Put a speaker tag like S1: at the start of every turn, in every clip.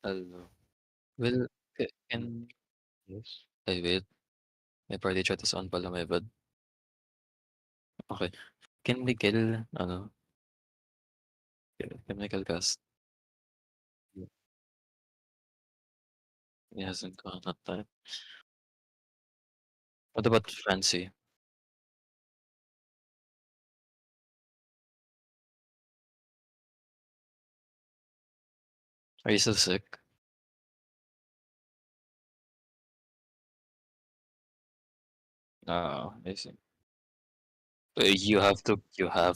S1: Hello. Well, can yes. Ay, wait. May party chat is on pala, my bad. Okay. Can Miguel, can Miguel cast? He hasn't gone that time. What about Fancy? Are you still sick? I see. You have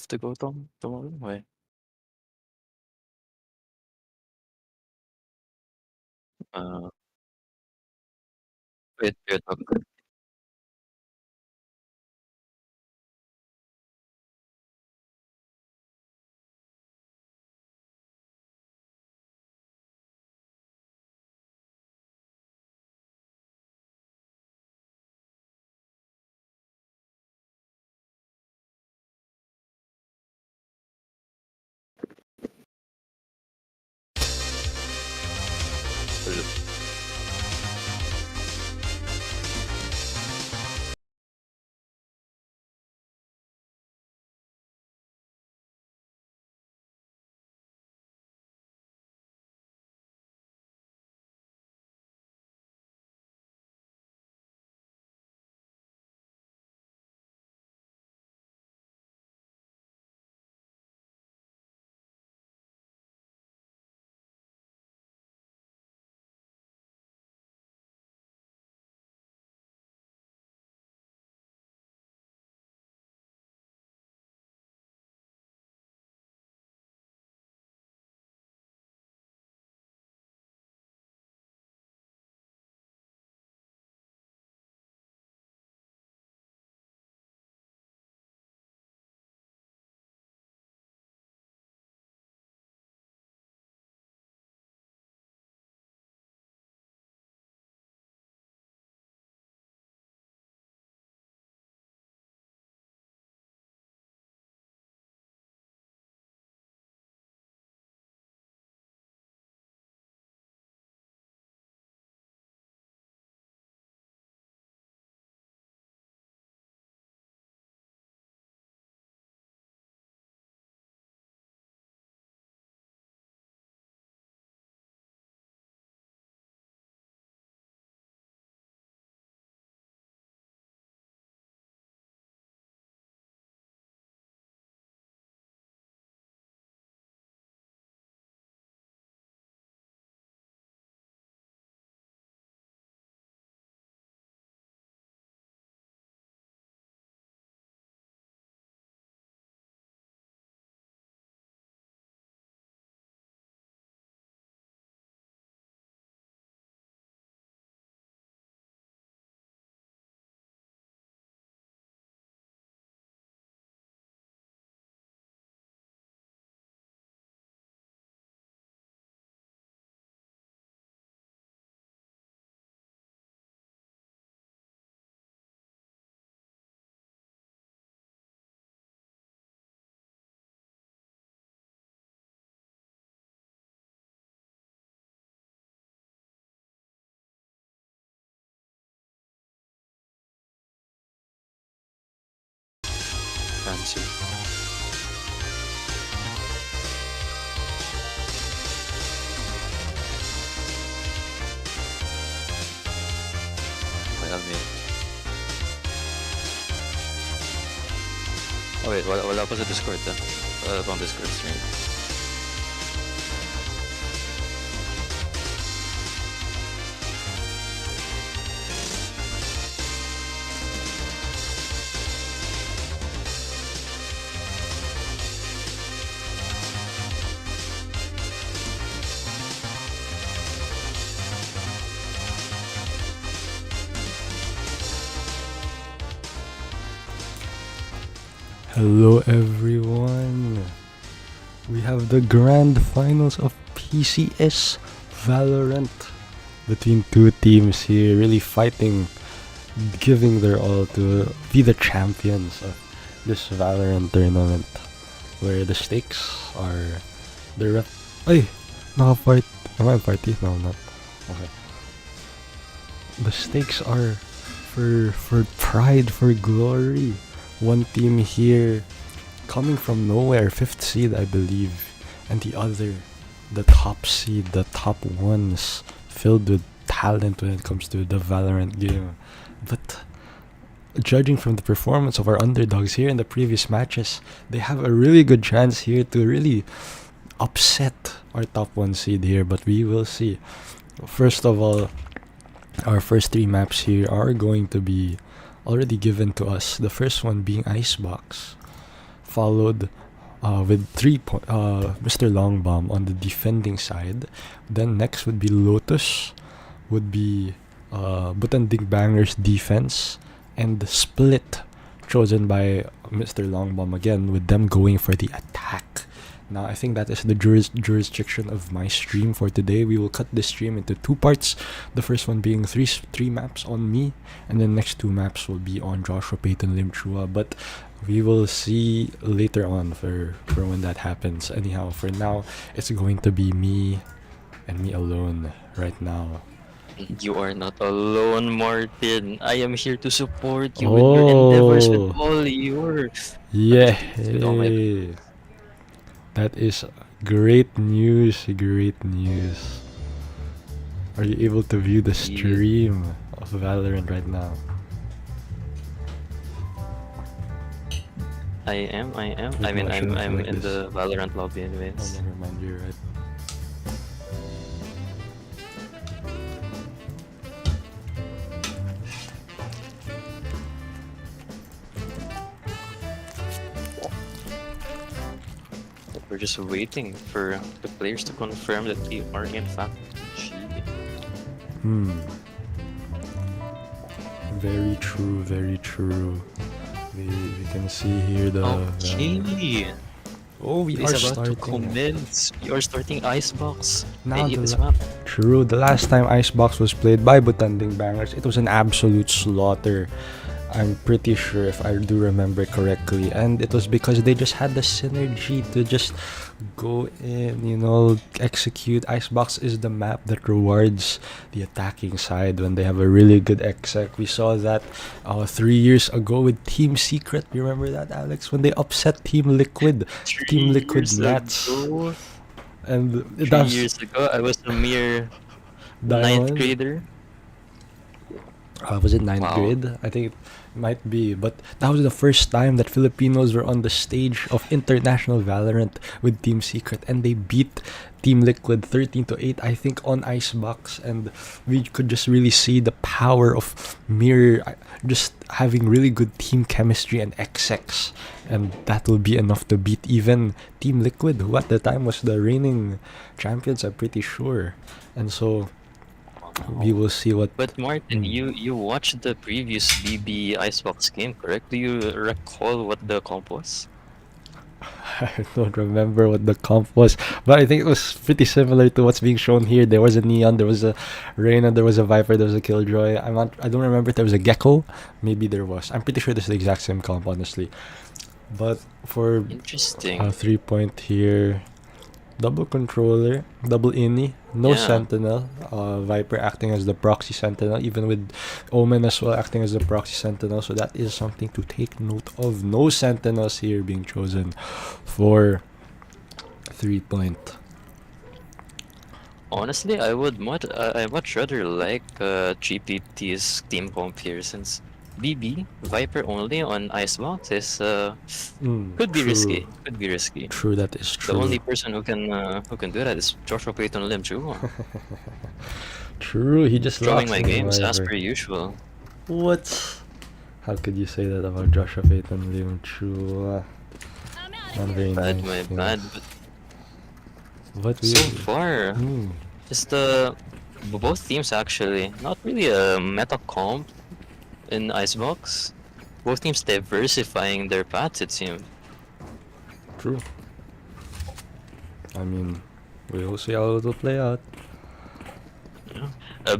S1: to go tomorrow? Why? Uh, wait. Hello. Fancy. Okay, I'll mute. Oh wait, wala pa sa Discord Wala pang Discord stream.
S2: Hello everyone. We have the grand finals of PCS Valorant between two teams here really fighting, giving their all to be the champions of this Valorant tournament where the stakes are the Naka-part... Am I party? No, not. Okay. The stakes are for pride, for glory. One team here coming from nowhere, 5th seed I believe, and the other, the top seed, the top ones, filled with talent when it comes to the Valorant game. But judging from the performance of our underdogs here in the previous matches, they have a really good chance here to really upset our top 1 seed here, but we will see. First of all, our first 3 maps here are going to be already given to us. The first one being Icebox, followed with Mr. Longbomb on the defending side. Then next would be Lotus, would be Butanding Banger's defense, and Split, chosen by Mr. Longbomb again, with them going for the attack. Now, I think that is the jurisdiction of my stream for today. We will cut this stream into 2 parts. The first one being three maps on me, and the next 2 maps will be on Joshua Payton Lim Chua. But we will see later on for when that happens. Anyhow, for now, it's going to be me and me alone right now.
S1: You are not alone, Martin. I am here to support you with your endeavors, with all your
S2: Yeah.
S1: with all my.
S2: That is great news, great news. Are you able to view the stream of Valorant right now?
S1: I am.
S2: Wait,
S1: I mean,
S2: no, I
S1: I'm
S2: shouldn't
S1: I'm
S2: like
S1: in
S2: this.
S1: the Valorant lobby
S2: Oh,
S1: anyways.
S2: never mind, you're right.
S1: We're just waiting for the players to confirm that they are in fact cheating.
S2: Very true, very true. We can see here the...
S1: Okay.
S2: Oh, we
S1: He's
S2: are
S1: about to
S2: starting.
S1: commence. We are starting Icebox.
S2: Now
S1: Any of
S2: the
S1: this map.
S2: True, the last time Icebox was played by Butanding Bangers, it was an absolute slaughter. I'm pretty sure if I do remember correctly, and it was because they just had the synergy to just go in, execute. Icebox is the map that rewards the attacking side when they have a really good exec. We saw that 3 years ago with Team Secret. You remember that, Alex? When they upset Team Liquid, Team Liquid Nats. And
S1: 3 years ago, I was a mere ninth
S2: Diamond.
S1: grader.
S2: Was it ninth
S1: Wow.
S2: grade? I think it might be, but that was the first time that Filipinos were on the stage of international Valorant with Team Secret, and they beat Team Liquid 13-8, I think, on Icebox, and we could just really see the power of just having really good team chemistry and execs, and that will be enough to beat even Team Liquid, who at the time was the reigning champions, I'm pretty sure, and so. We will see what.
S1: But Martin, you watched the previous BB Icebox game, correct? Do you recall what the comp was?
S2: I don't remember what the comp was, but I think it was pretty similar to what's being shown here. There was a Neon, there was a Reyna, there was a Viper, there was a Killjoy. I don't remember if there was a Gecko. Maybe there was. I'm pretty sure this is the exact same comp, honestly. But for
S1: Interesting.
S2: 3-point here, double controller, double ini, no sentinel. Viper acting as the proxy sentinel, even with Omen as well acting as the proxy sentinel. So that is something to take note of. No sentinels here being chosen for 3-point.
S1: Honestly, I much rather like GPT's team comp here, since BB Viper only on Icebox is could be risky. Could be risky.
S2: True, that is true.
S1: The only person who can do that is Joshua Payton Lim Chua.
S2: True, he just
S1: throwing
S2: lost
S1: my games
S2: Viper.
S1: as per usual.
S2: What? How could you say that about Joshua Payton Lim Chua? Not very
S1: Bad,
S2: nice.
S1: my bad.
S2: But
S1: So far, just both teams actually not really a meta comp in Icebox. Both teams diversifying their paths, it seems.
S2: True. I mean, we will see how it will play out.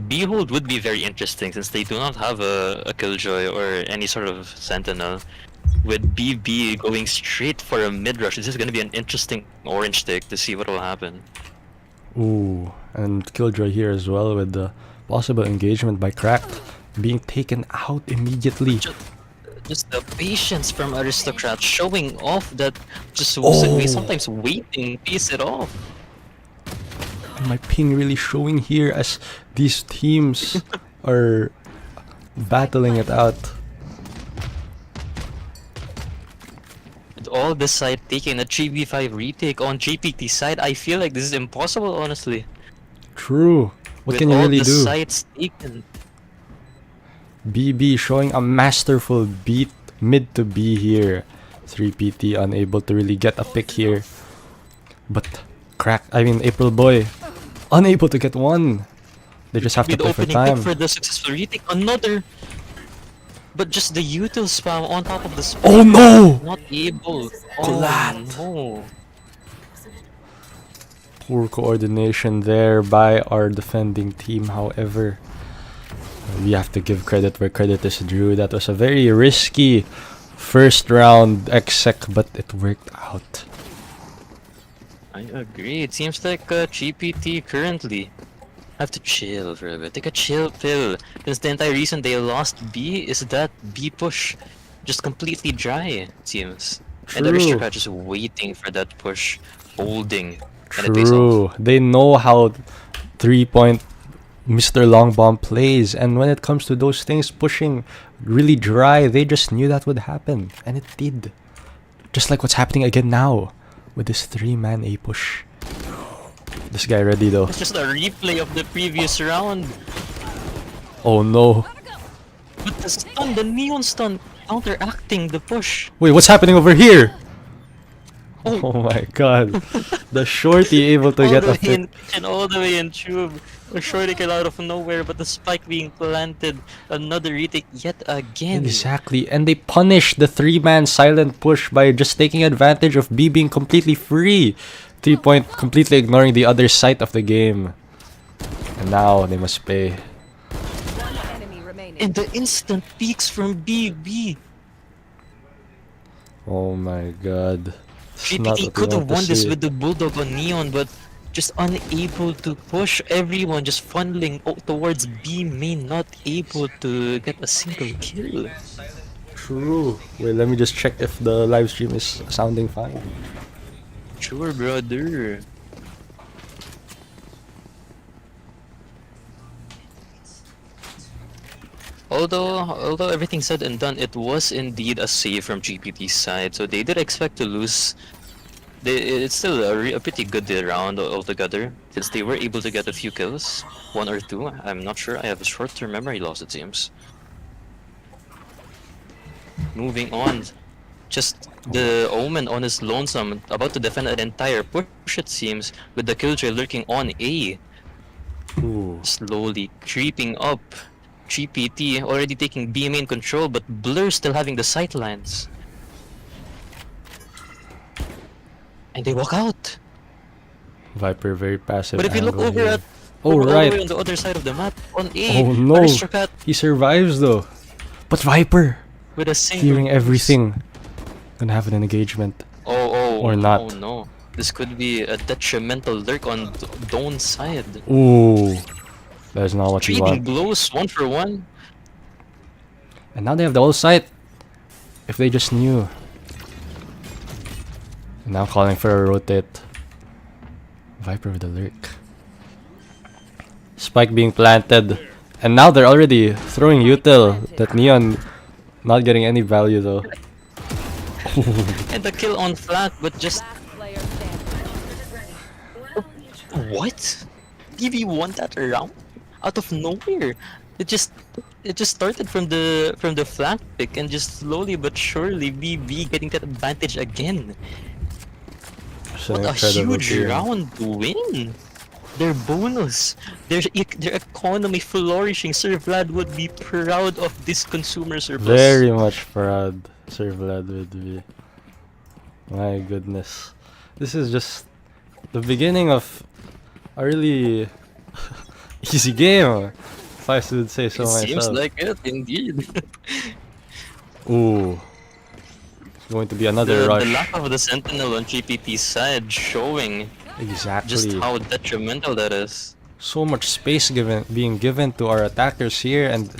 S1: Behold would be very interesting, since they do not have a Killjoy or any sort of Sentinel. With BB going straight for a mid rush, this is going to be an interesting orange stick to see what will happen.
S2: Ooh, and Killjoy here as well with the possible engagement by Crack being taken out immediately.
S1: Just the patience from Aristocrat showing off that just
S2: Oh!
S1: sometimes waiting piece it off.
S2: And my ping really showing here as these teams are battling it out.
S1: With all this side taking a 3v5 retake on GPT side, I feel like this is impossible, honestly.
S2: True. What
S1: With
S2: can you
S1: all
S2: really
S1: the
S2: do?
S1: sides taken.
S2: BB showing a masterful beat mid to B here. 3PT unable to really get a pick here. But April Boy unable to get one. They just have to
S1: With
S2: play for
S1: opening
S2: time.
S1: pick for the successful retake, another. But just the util spam on top of the spam.
S2: Oh no!
S1: Not able.
S2: Collat.
S1: Oh no.
S2: Poor coordination there by our defending team, however. We have to give credit where credit is due. That was a very risky first round exec, but it worked out.
S1: I agree. It seems like GPT currently have to chill for a bit. Take a chill pill. Since the entire reason they lost B is that B push just completely dry, it seems. And
S2: True.
S1: Aristocrat just waiting for that push, holding. And it pays off.
S2: True. They know how 3-point Mr. Long Bomb plays, and when it comes to those things pushing really dry, they just knew that would happen, and it did. Just like what's happening again now with this 3-man A push. This guy ready though.
S1: It's just a replay of the previous round.
S2: Oh no.
S1: But the stun, the neon stun, counteracting the push.
S2: Wait, what's happening over here?
S1: Oh,
S2: Oh my god. The shorty able to
S1: all
S2: get
S1: the
S2: a
S1: way
S2: pick.
S1: in kitchen, all the way in tube. A shorty came out of nowhere, but the spike being planted. Another retake yet again.
S2: Exactly, and they punish the 3-man silent push by just taking advantage of B being completely free. 3-point completely ignoring the other side of the game. And now they must pay.
S1: And the instant peaks from BB.
S2: Oh my god. It's not
S1: GPT
S2: what we
S1: could have
S2: want to
S1: won this
S2: see.
S1: with the Bulldog on Neon, but just unable to push everyone, just funneling towards B main, not able to get a single kill.
S2: True. Wait, let me just check if the live stream is sounding fine.
S1: Sure, brother. Although everything said and done, it was indeed a save from GPT's side, so they did expect to lose. It's still a pretty good round altogether, since they were able to get a few kills, 1 or 2. I'm not sure. I have a short-term memory loss, it seems. Moving on, just the Omen on his lonesome, about to defend an entire push, it seems, with the Killjoy lurking on A.
S2: Ooh.
S1: Slowly creeping up. GPT already taking B main control, but Blur still having the sightlines. And they walk out.
S2: Viper very passive.
S1: But if you look
S2: angle
S1: over
S2: here.
S1: at
S2: Oh
S1: all the
S2: right.
S1: way on the other side of the map, on A,
S2: Oh no.
S1: Aristocrat
S2: He survives though. But Viper
S1: with a single
S2: fearing
S1: boost.
S2: everything. Gonna have an engagement.
S1: Oh,
S2: Or not.
S1: Oh no. This could be a detrimental lurk on Dawn's side.
S2: Ooh. That is not what you
S1: Trading
S2: want.
S1: blows 1 for 1.
S2: And now they have the whole site. If they just knew. And now calling for a rotate. Viper with the lurk. Spike being planted. And now they're already throwing util. That Neon not getting any value though.
S1: And the kill on flat, but just... What? PV won that round? Out of nowhere. It just started from the flank pick and just slowly but surely BB getting that advantage again. What a huge round to win! Their bonus, their economy flourishing. Sir Vlad would be proud of this consumer surplus.
S2: Very much proud, Sir Vlad would be. My goodness. This is just the beginning of a really easy game, if I should say so myself.
S1: Seems like it, indeed.
S2: Ooh. It's going to be another rush.
S1: The lack of the Sentinel on GPT's side showing
S2: Exactly.
S1: Just how detrimental that is.
S2: So much space being given to our attackers here, and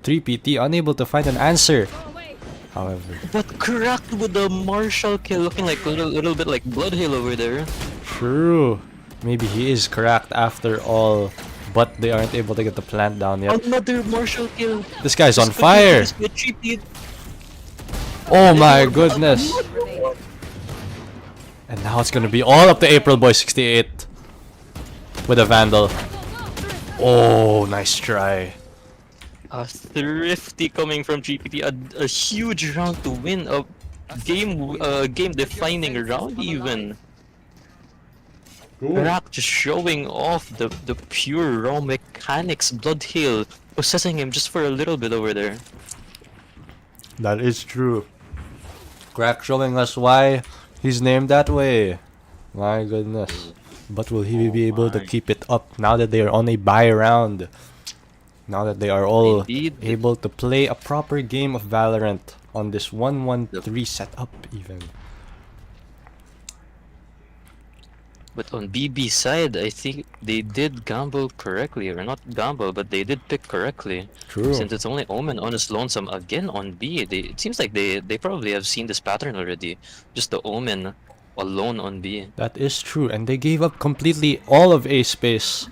S2: 3PT unable to find an answer. However,
S1: But cracked with the Marshall kill, looking like a little bit like Bloodhill over there.
S2: true. Maybe he is cracked after all, but they aren't able to get the plant down yet.
S1: Another Marshall kill.
S2: This guy's on
S1: This could be-
S2: fire.
S1: this could be a 3P.
S2: Oh my goodness. And now it's gonna be all up to April Boy 68 with a Vandal. Oh, nice try.
S1: A thrifty coming from GPT, a huge round to win a game-defining round even. Rack just showing off the pure raw mechanics. Bloodhill possessing him just for a little bit over there.
S2: That is true. Crack showing us why he's named that way. My goodness. But will he be able to keep it up now that they are on a bye round? Now that they are all
S1: Indeed.
S2: able to play a proper game of Valorant on this 1-1-3 setup even.
S1: But on BB side, I think they did gamble correctly, or not gamble, but they did pick correctly.
S2: True.
S1: Since it's only Omen on his lonesome again on B, it seems like they probably have seen this pattern already. Just the Omen alone on B.
S2: That is true, and they gave up completely all of A space.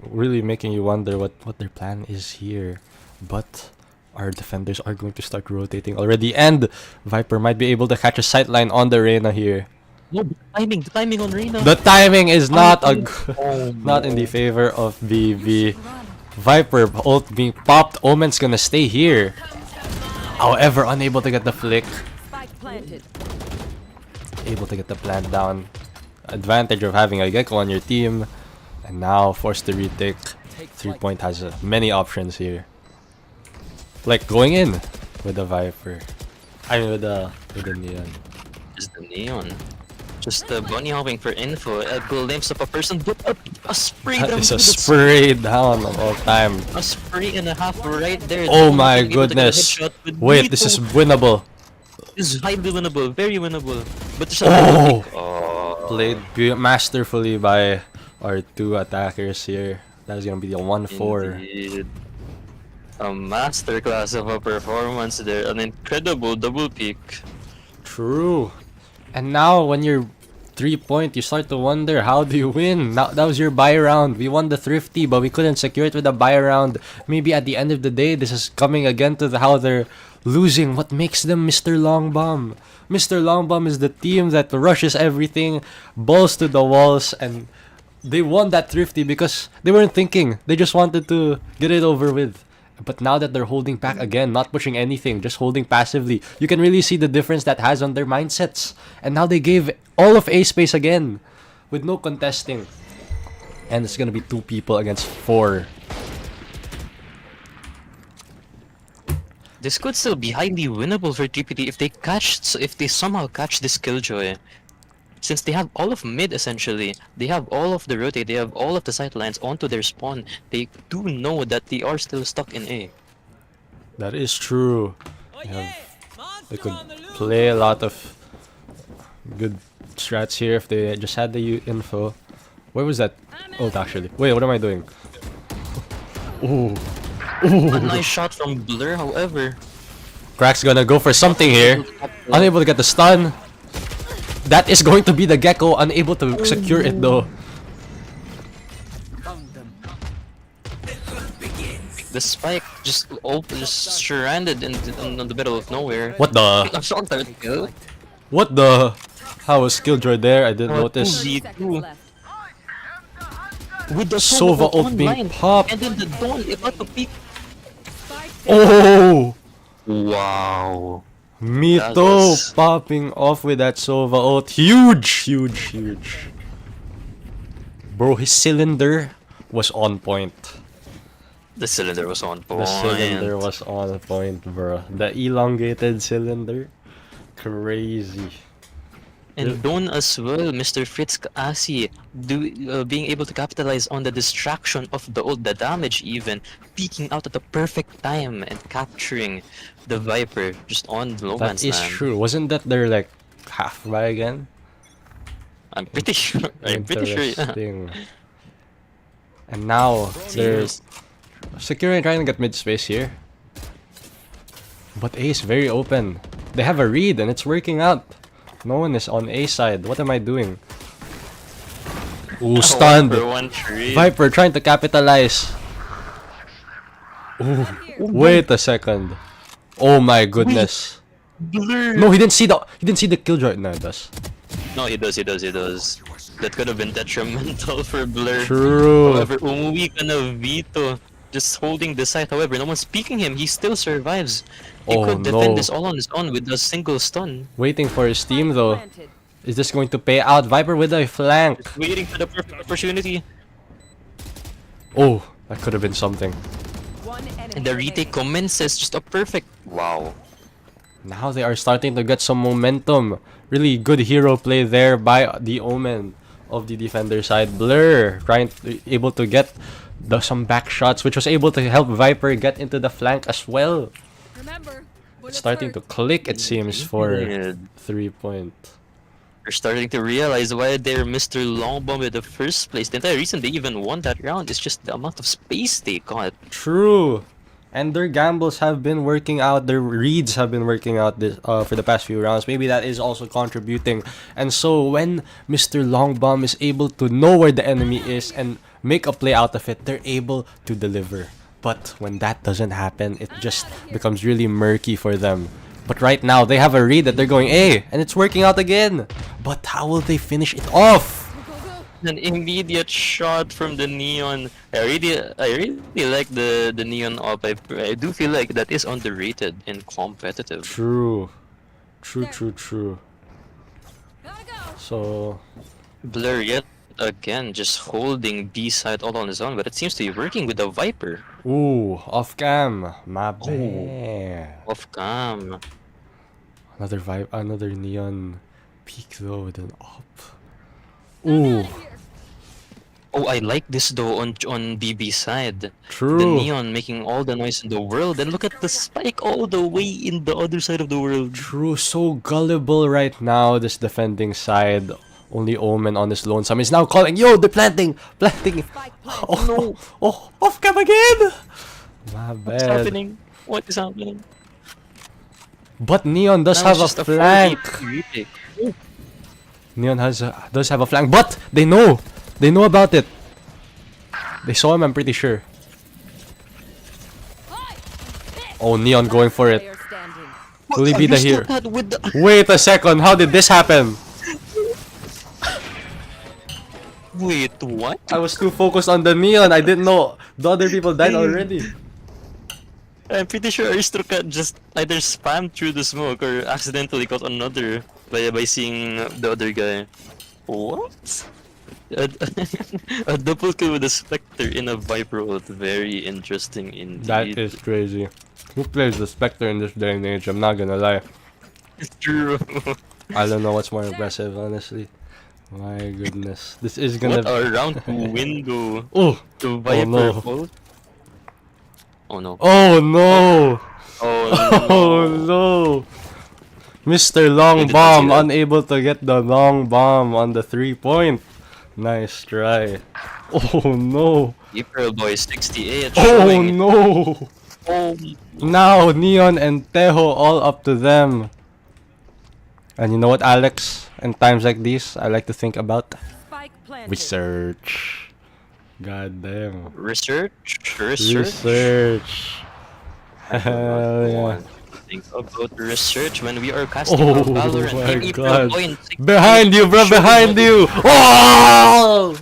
S2: Really making you wonder what their plan is here. But our defenders are going to start rotating already, and Viper might be able to catch a sightline on the Reyna here.
S1: No, the timing on Reyna.
S2: The timing is not
S1: Oh,
S2: not in the favor of BB. Viper ult being popped. Omen's gonna stay here. However, unable to get the flick. Able to get the plant down. Advantage of having a Gecko on your team. And now forced to retake. 3-point has many options here. Like going in with the Viper. I mean with the Neon.
S1: Just the Neon. Just the bunny hopping for info. A glimpse of a person, but a spray
S2: That
S1: down
S2: is a
S1: to the
S2: spray down of all time.
S1: A spray and a half right there.
S2: Oh
S1: The
S2: my
S1: Omen being able to get a
S2: goodness.
S1: headshot with
S2: Wait, this is
S1: Nito.
S2: winnable.
S1: This is highly winnable, very winnable. But there's
S2: Oh!
S1: Oh.
S2: Played masterfully by our two attackers here. That is gonna be the 1-4.
S1: Indeed. A masterclass of a performance there. An incredible double peak.
S2: True. And now when you're 3-point, you start to wonder, how do you win? Now that was your buy round. We won the thrifty, but we couldn't secure it with a buy round. Maybe at the end of the day, this is coming again to how they're losing. What makes them Mr. Long Bomb? Mr. Long Bomb is the team that rushes everything, balls to the walls, and they won that thrifty because they weren't thinking. They just wanted to get it over with. But now that they're holding back again, not pushing anything, just holding passively, you can really see the difference that has on their mindsets. And now they gave all of A space again, with no contesting. And it's gonna be 2 people against 4.
S1: This could still be highly winnable for TPT if they somehow catch this Killjoy. Since they have all of mid essentially, they have all of the rotate, they have all of the sightlines onto their spawn, they do know that they are still stuck in A.
S2: That is true. They could play a lot of good strats here if they just had the info. Where was that ult actually? Wait, what am I doing? Ooh.
S1: A nice shot from Blur, however.
S2: Crack's gonna go for something here. Unable to get the stun. That is going to be the Gecko, unable to secure it though.
S1: The spike just stranded in the middle of nowhere.
S2: What the?
S1: A shot that kill.
S2: What the? How was Killjoy there? I didn't notice.
S1: 2v2. With the
S2: Sova ult being
S1: online,
S2: popped.
S1: and then the Dawn about to peek.
S2: Oh!
S1: Wow.
S2: Mito
S1: was-
S2: popping off with that Sova ult. Huge, huge, huge. Bro, his cylinder was on point.
S1: The cylinder was on point.
S2: The cylinder was on point, bro. The elongated cylinder. Crazy.
S1: And Dawn as well, Mr. Fritz Asi, being able to capitalize on the distraction of the ult, the damage even, peeking out at the perfect time and capturing the Viper just on no
S2: That
S1: man's
S2: is
S1: land.
S2: true. Wasn't that their like half buy again?
S1: I'm pretty sure. I'm pretty sure. Yeah.
S2: Interesting. And now they're securing, trying to get mid space here. But A is very open. They have a read and it's working out. No one is on A side. What am I doing? Ooh, stunned. Viper trying to capitalize. Ooh, wait a second. Oh my goodness.
S1: Blur.
S2: No, he didn't see the killjoy. No, it does.
S1: No, he does. That could have been detrimental for Blur.
S2: True.
S1: However, umuwi ka na Vito. Just holding the site. However, no one's peeking him. He still survives. He could defend this all on his own with a single stun.
S2: Waiting for his team though. Is this going to pay out? Viper with a flank.
S1: Just waiting for the perfect opportunity.
S2: Oh, that could have been something.
S1: And the retake commences. Just a perfect. Wow.
S2: Now they are starting to get some momentum. Really good hero play there by the Omen of the defender side. Blur able to get some back shots, which was able to help Viper get into the flank as well. It's starting to click, it seems, for 3-point.
S1: They're starting to realize why they're Mr. Longbomb in the first place. The entire reason they even won that round is just the amount of space they got.
S2: True. And their gambles have been working out, their reads have been working out for the past few rounds. Maybe that is also contributing. And so when Mr. Longbomb is able to know where the enemy is and make a play out of it, they're able to deliver. But when that doesn't happen, it just becomes really murky for them. But right now, they have a read that they're going A, and it's working out again. But how will they finish it off?
S1: An immediate shot from the Neon. I really like the Neon op. I do feel like that is underrated in competitive.
S2: True. So
S1: Blur yet again just holding B side all on his own, but it seems to be working with the Viper.
S2: ooh, off cam. My bad.
S1: Off cam.
S2: Another Neon peak though with an op. Ooh.
S1: Oh, I like this though on BB side.
S2: True.
S1: The Neon making all the noise in the world, and look at the spike all the way in the other side of the world.
S2: True, so gullible right now, this defending side. Only Omen on his lonesome is now calling, yo, they're planting! Oh no! Oh, off cam again! My bad.
S1: What's happening? What is happening?
S2: But Neon does
S1: Now
S2: have a
S1: it's just
S2: flank.
S1: 4-8 retake.
S2: Neon does have a flank, but they know about it. They saw him, I'm pretty sure. Oh, Neon going for it. Will he be the hero? Wait a second, how did this happen?
S1: Wait, what?
S2: I was too focused on the Neon, I didn't know the other people died already.
S1: I'm pretty sure Aristocrat just either spammed through the smoke or accidentally got another by seeing the other guy. What? A double kill with a Spectre in a Viper ult. Very interesting indeed.
S2: That is crazy. Who plays the Spectre in this day and age? I'm not gonna lie.
S1: It's true.
S2: I don't know what's more impressive, honestly. My goodness. This is gonna
S1: What a round 2 window
S2: Oh!
S1: to Viper
S2: no.
S1: ult. Oh no.
S2: Oh no!
S1: Oh
S2: Oh no! Mr. Long Bomb unable to get the long bomb on the 3-point. Nice try. Oh no!
S1: April Boy 68
S2: Oh
S1: showing.
S2: no!
S1: Oh.
S2: Now Neon and Teho all up to them. And you know what, Alex? In times like these, I like to think about research. God damn.
S1: Research.
S2: Hell yeah.
S1: Think about research when we are casting
S2: Oh
S1: our Valorant.
S2: my
S1: April
S2: god.
S1: Boy in 68
S2: Behind you, bro, behind you! Oh!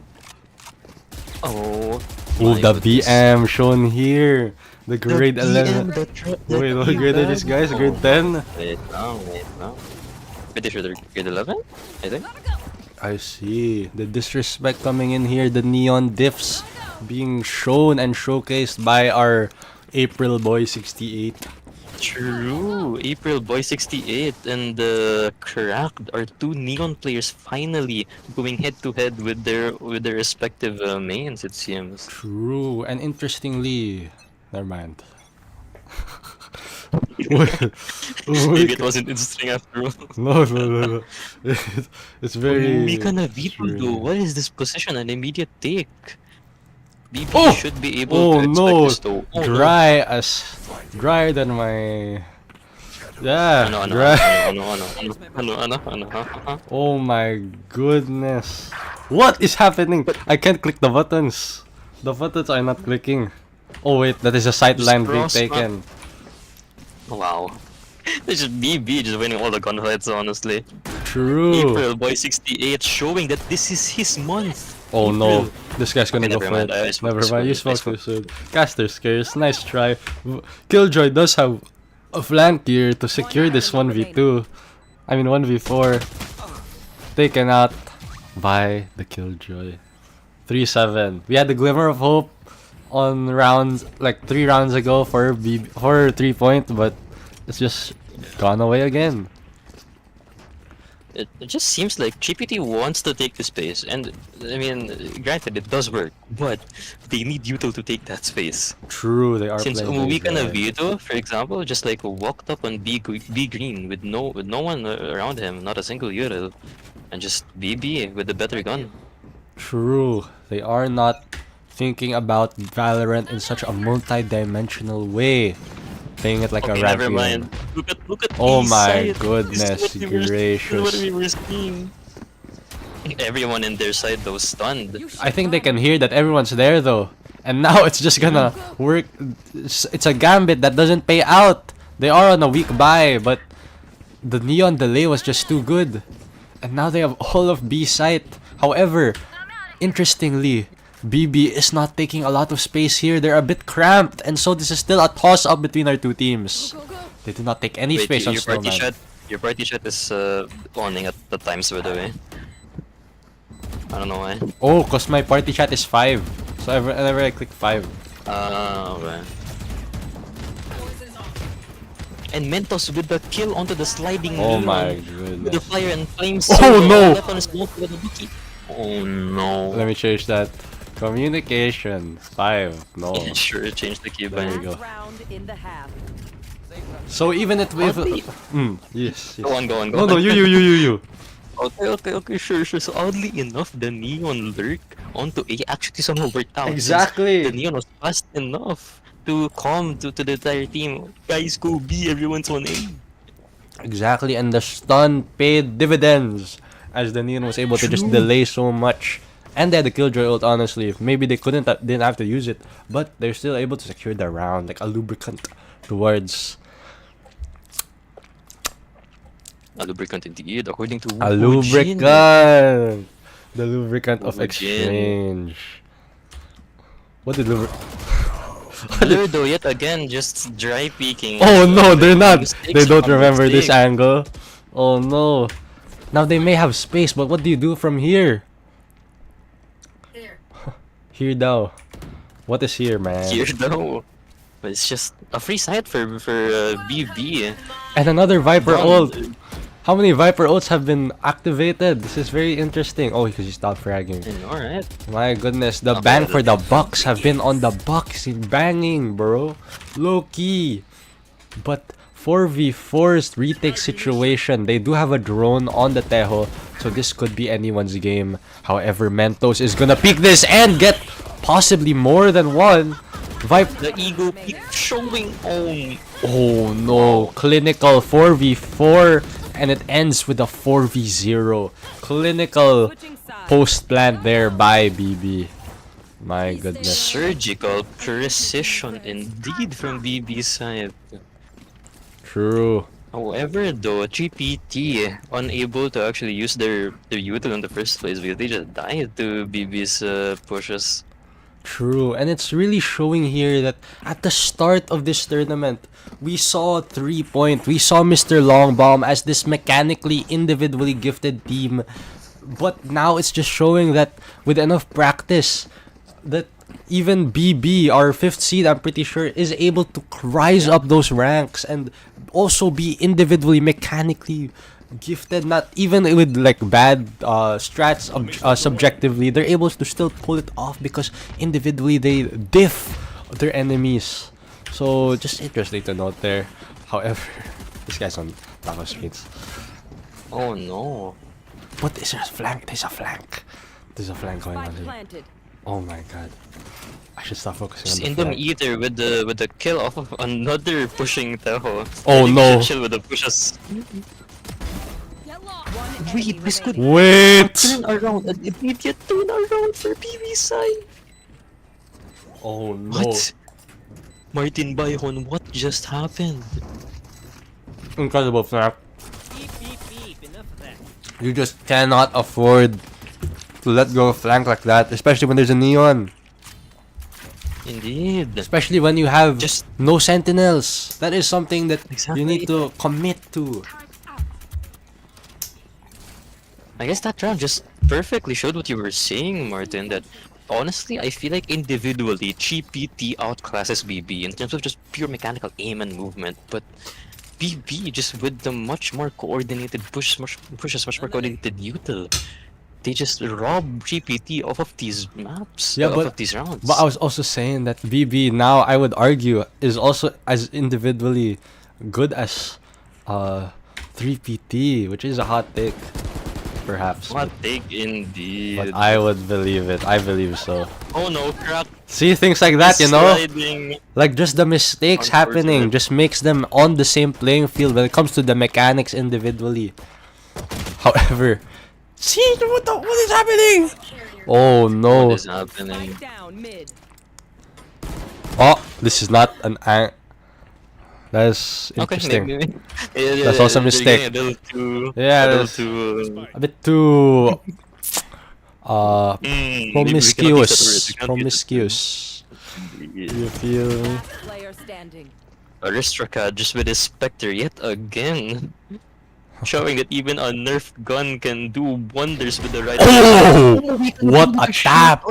S1: Oh.
S2: Ooh,
S1: my
S2: the
S1: goodness.
S2: BM shown here. The grade 11.
S1: The
S2: Wait, what grade are these guys? Grade 10?
S1: Wait now. Pretty sure they're grade 11, I think.
S2: I see. The disrespect coming in here. The neon diffs being shown and showcased by our April Boy 68.
S1: True, April Boy 68 and Cracked are two Neon players finally going head to head with their respective mains. It seems.
S2: True, and interestingly, never mind.
S1: Maybe it wasn't instinct after all.
S2: No. It's very
S1: We gonna veto though.
S2: strange.
S1: What is this position? An immediate take. BB
S2: Oh!
S1: should be able
S2: Oh
S1: to expect
S2: no!
S1: this though. Oh no.
S2: Drier than my... Yeah,
S1: Ano, ano,
S2: dry.
S1: ano.
S2: Oh my goodness. What is happening? I can't click the buttons. The buttons are not clicking. Oh wait, that is a sideline being taken.
S1: Wow. It's just BB just winning all the gunfights, honestly.
S2: True.
S1: April Boy 68 showing that this is his month.
S2: Oh no,
S1: April.
S2: this guy's gonna
S1: Okay,
S2: go
S1: never
S2: for
S1: mind.
S2: it.
S1: I spoke
S2: Never
S1: too
S2: mind, you
S1: soon. I
S2: spoke too soon. Caster scares, nice try. Killjoy does have a flank here to secure this 1v2. I mean 1v4. Taken out by the Killjoy. 3-7. We had the glimmer of hope on rounds, like 3 rounds ago for 3-point, but it's just gone away again.
S1: It just seems like GPT wants to take the space, and I mean, granted, it does work, but they need Util to take that space.
S2: True, they are
S1: Since
S2: playing
S1: we can
S2: very
S1: Vito, for example, just like walked up on B green with no one around him, not a single Util, and just BB with the better gun.
S2: True, they are not thinking about Valorant in such a multi-dimensional way. Playing it like
S1: Okay,
S2: a ranked
S1: never
S2: game.
S1: mind. Look at
S2: Oh
S1: these
S2: my
S1: sides.
S2: goodness
S1: This is what
S2: gracious.
S1: we were seeing. Everyone in their side though stunned.
S2: I think they can hear that everyone's there though. And now it's just gonna work. It's a gambit that doesn't pay out. They are on a weak buy, but the neon delay was just too good. And now they have all of B site. However, interestingly, BB is not taking a lot of space here. They're a bit cramped, and so this is still a toss-up between our two teams. They do not take any
S1: Wait,
S2: space on
S1: your party
S2: Snowman.
S1: shot. Your party shot is owning at the times, by the way. I don't know why.
S2: Oh, cause my party chat is 5. So whenever I click 5.
S1: Okay. And Mentos with the kill onto the sliding
S2: Oh
S1: neon
S2: my
S1: with the
S2: goodness.
S1: fire and flames.
S2: Oh, no!
S1: Left on his smoke with the wiki. Oh no.
S2: Let me change that. Communication 5. No.
S1: Sure, change the key
S2: There
S1: by
S2: we go.
S3: Round in the half.
S2: So even if
S1: Oddly-
S2: yes.
S1: Go on.
S2: No, you.
S1: Okay, sure. So oddly enough, the neon lurk onto A actually somehow worked out. since
S2: Exactly.
S1: The neon was fast enough to calm to the entire team. Guys, go B, everyone's on A.
S2: Exactly, and the stun paid dividends as the Neon was able to just delay so much. And they had the Killjoy ult, honestly. Maybe they didn't have to use it, but they're still able to secure the round like a lubricant towards
S1: A lubricant indeed, according to
S2: a
S1: Wu
S2: lubricant.
S1: Jin.
S2: The lubricant of
S1: Wu Jin.
S2: exchange. What did lubricant?
S1: Blur though, yet again, just dry peeking.
S2: Oh no, they're not.
S1: Mistakes
S2: They don't
S1: upon
S2: remember this
S1: mistake.
S2: angle. Oh no. Now they may have space, but what do you do from here? Here though. What is here, man?
S1: Here though. But it's just a free site for BB.
S2: And another Viper
S1: Done.
S2: ult. How many Viper ults have been activated? This is very interesting. Oh, because he stopped fragging.
S1: Alright.
S2: My goodness, the
S1: Okay,
S2: ban for the Bucks have been on the Bucks. Banging, bro. Low key. But 4v4's retake situation, they do have a drone on the Tejo, so this could be anyone's game. However, Mentos is gonna peek this and get possibly more than one.
S1: The ego peak showing on.
S2: Oh no, clinical 4v4 and it ends with a 4v0. Clinical
S3: Switching sides.
S2: post plant there by BB. My goodness.
S1: Surgical precision indeed from BB's side.
S2: True.
S1: However, though, GPT unable to actually use their util in the first place because they just died to BB's pushes.
S2: True, and it's really showing here that at the start of this tournament, we saw 3-point, we saw Mr. Longbomb as this mechanically, individually gifted team. But now it's just showing that with enough practice, that even BB, our 5th seed, I'm pretty sure, is able to rise up those ranks and also be individually, mechanically gifted, not even with like bad strats subjectively, they're able to still pull it off because individually they diff their enemies. So just interesting to note there. However, this guy's on top of screens.
S1: Oh no.
S2: What is there a flank? There's a flank. There's a flank going on
S3: Spike
S2: here.
S3: planted.
S2: Oh my god. I should stop focusing
S1: Just
S2: on the
S1: in them
S2: flank.
S1: either with the kill off of another pushing Tahoe.
S2: Oh, no.
S1: Chill with the pushes.
S3: One
S1: Wait,
S3: enemy
S1: this could
S3: remaining.
S2: Wait!
S1: turn around an immediate turn around for PV side.
S2: Oh no.
S1: What? Martin Bayhon, what just happened?
S2: Incredible flank.
S4: Beep, beep, beep. Enough of that.
S2: You just cannot afford to let go of flank like that, especially when there's a neon.
S1: Indeed.
S2: Especially when you have
S1: Just
S2: no sentinels. That is something that
S1: Exactly.
S2: you need to commit to.
S1: I guess that round just perfectly showed what you were saying, Martin, that honestly, I feel like individually, GPT outclasses BB in terms of just pure mechanical aim and movement, but BB just with the much more coordinated pushes, much more coordinated util. They just rob GPT off of these maps,
S2: Yeah,
S1: off
S2: but-
S1: of these rounds.
S2: But I was also saying that BB now, I would argue, is also as individually good as 3PT, which is a hot take, perhaps.
S1: What take indeed.
S2: But I would believe it. I believe so.
S1: Oh no, crack.
S2: See, things like that, you know?
S1: Sliding.
S2: Like, just the mistakes happening
S1: Unfortunate.
S2: just makes them on the same playing field when it comes to the mechanics individually. However, see, what is happening? Oh no.
S1: What is happening?
S3: Spike down mid.
S2: Oh, this is not an that's interesting.
S1: Okay, maybe. Yeah,
S2: That's also a
S1: they're
S2: mistake.
S1: getting a little too.
S2: Yeah,
S1: a little
S2: that's-
S1: too.
S2: A bit too
S1: Maybe we cannot use that word,
S2: promiscuous.
S1: we cannot use it.
S2: Promiscuous. You feel me?
S3: Last player standing.
S1: Aristocrat just with his Spectre yet again. Showing that even a nerf gun can do wonders with the right.
S2: Oh! What a tap!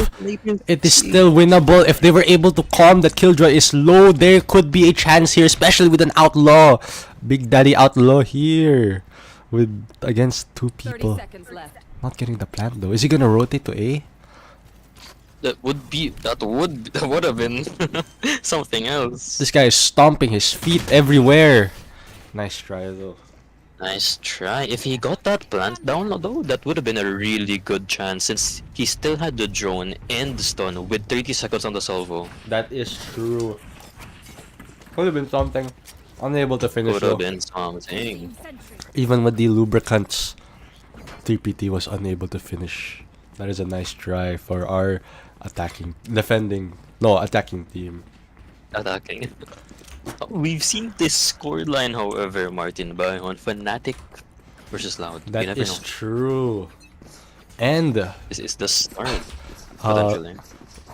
S2: It is still winnable if they were able to calm that killjoy is low. There could be a chance here, especially with an outlaw. Big Daddy Outlaw here. With against two
S3: 30
S2: people.
S3: seconds left.
S2: Not getting the plant though. Is he gonna rotate to A?
S1: That would have been something else.
S2: This guy is stomping his feet everywhere. Nice try though.
S1: Nice try. If he got that plant down though, that would have been a really good chance since he still had the drone and the stun with 30 seconds on the salvo.
S2: That is true. Could have been something. Unable to finish
S1: Would
S2: though.
S1: have been something.
S2: Even with the lubricants, 3PT was unable to finish. That is a nice try for our attacking team.
S1: Attacking. We've seen this scoreline, however, Martin, by on Fnatic versus Loud. You
S2: That
S1: never
S2: is
S1: know.
S2: true. And
S1: This is the start.
S2: Uh,
S1: Potentially.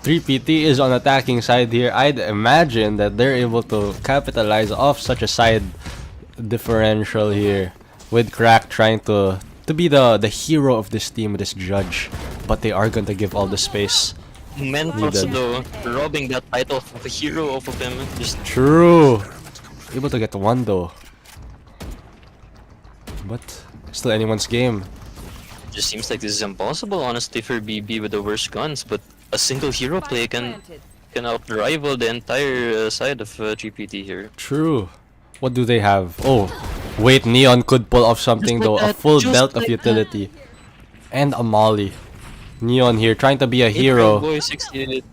S2: 3PT is on attacking side here. I'd imagine that they're able to capitalize off such a side differential here, with Crack trying to be the hero of this team, this judge. But they are going to give all the space.
S1: Mentos
S2: needed.
S1: though, robbing that title of a hero off of him. Just
S2: True. Able to get one though. But still anyone's game.
S1: just seems like this is impossible, honestly, for BB with the worst guns. But a single hero play
S3: Spike planted.
S1: can outrival the entire side of GPT here.
S2: True. What do they have? Oh, wait, Neon could pull off something
S1: Just
S2: though.
S1: like
S2: A
S1: that,
S2: full
S1: just
S2: belt of
S1: like
S2: utility. And a Molly. Neon here trying to be a
S1: April
S2: hero.
S1: Boy 68.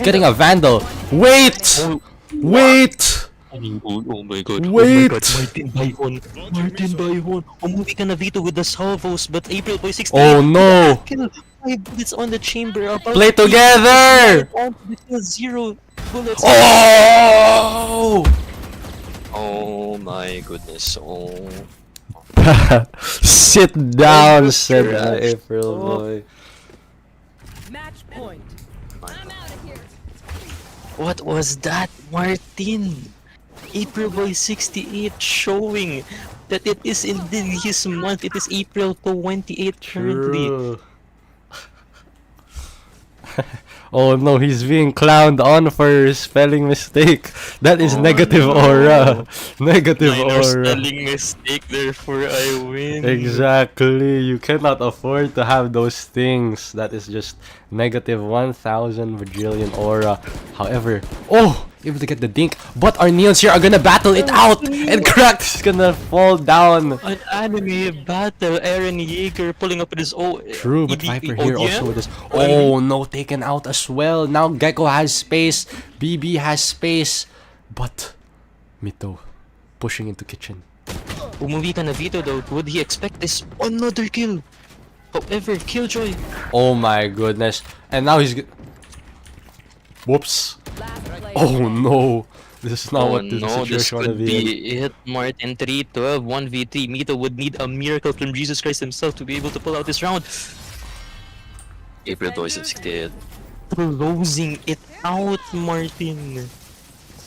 S2: Getting a vandal. Wait!
S1: Oh,
S2: Wait!
S1: oh my god.
S2: Wait!
S1: Oh my god. Martin Bayhon. Martin Bayhon. Umuwi ka na Vito with the salvos, but April Boy 68.
S2: Oh no!
S1: Kill. 5 bullets on the chamber. About
S2: Play
S1: to be
S2: together!
S1: on the kill, 0 bullets.
S2: Oh!
S1: Oh my goodness. Oh.
S2: Sit down, said
S1: Trash.
S2: the April
S1: Oh.
S2: boy.
S3: Match point.
S1: What was that, Martin? April Boy 68 showing that it is indeed his month. It is April 28 currently.
S2: True. Oh no, he's being clowned on for his spelling mistake. That is
S1: Oh,
S2: negative
S1: no.
S2: aura. Negative
S1: Minor
S2: aura.
S1: spelling mistake, therefore I win.
S2: Exactly. You cannot afford to have those things. That is just negative 1,000 bajillion aura. However, oh, able to get the dink, but our Neons here are gonna battle it out, and Cracked is gonna fall down.
S1: An anime battle. Aaron Yeager pulling up with his own.
S2: True, but
S1: EBP.
S2: Viper here
S1: yeah?
S2: also with this. Oh no, taken out as well. Now Gecko has space, BB has space, but Mito pushing into kitchen.
S1: Umuwi ka na Vito though. Would he expect this? Another kill. However, Killjoy.
S2: Oh my goodness, and now he's. Whoops.
S3: Last player
S2: Oh
S3: standing.
S2: no, this is not
S1: Oh
S2: what the
S1: no, this
S2: situation wanna
S1: could
S2: be in.
S1: be it. Martin 3-12, 1v3. Mito would need a miracle from Jesus Christ himself to be able to pull out this round. April 68. Closing it out, Martin.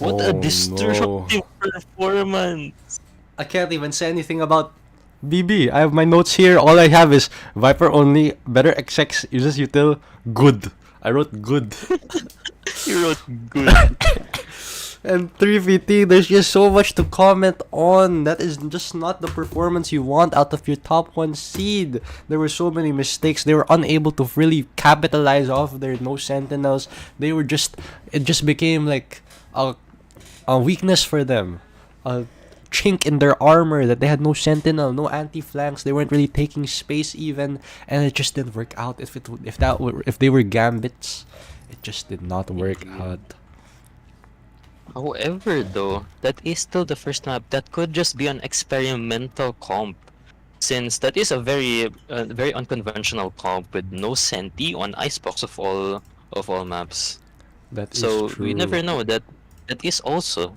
S1: What a
S2: Oh,
S1: destructive performance.
S2: I can't even say anything about BB. I have my notes here. All I have is Viper only, better XX uses util, good. I wrote good.
S1: You wrote good.
S2: And 3VT, there's just so much to comment on. That is just not the performance you want out of your top 1 seed. There were so many mistakes. They were unable to really capitalize off their no sentinels. They were just, it just became like a weakness for them. A chink in their armor that they had no sentinel, no anti-flanks. They weren't really taking space even, and it just didn't work out. If they were gambits, it just did not work out.
S1: However, though, that is still the first map. That could just be an experimental comp, since that is a very unconventional comp with no senti on icebox of all maps.
S2: That is
S1: So
S2: true.
S1: we never know that is also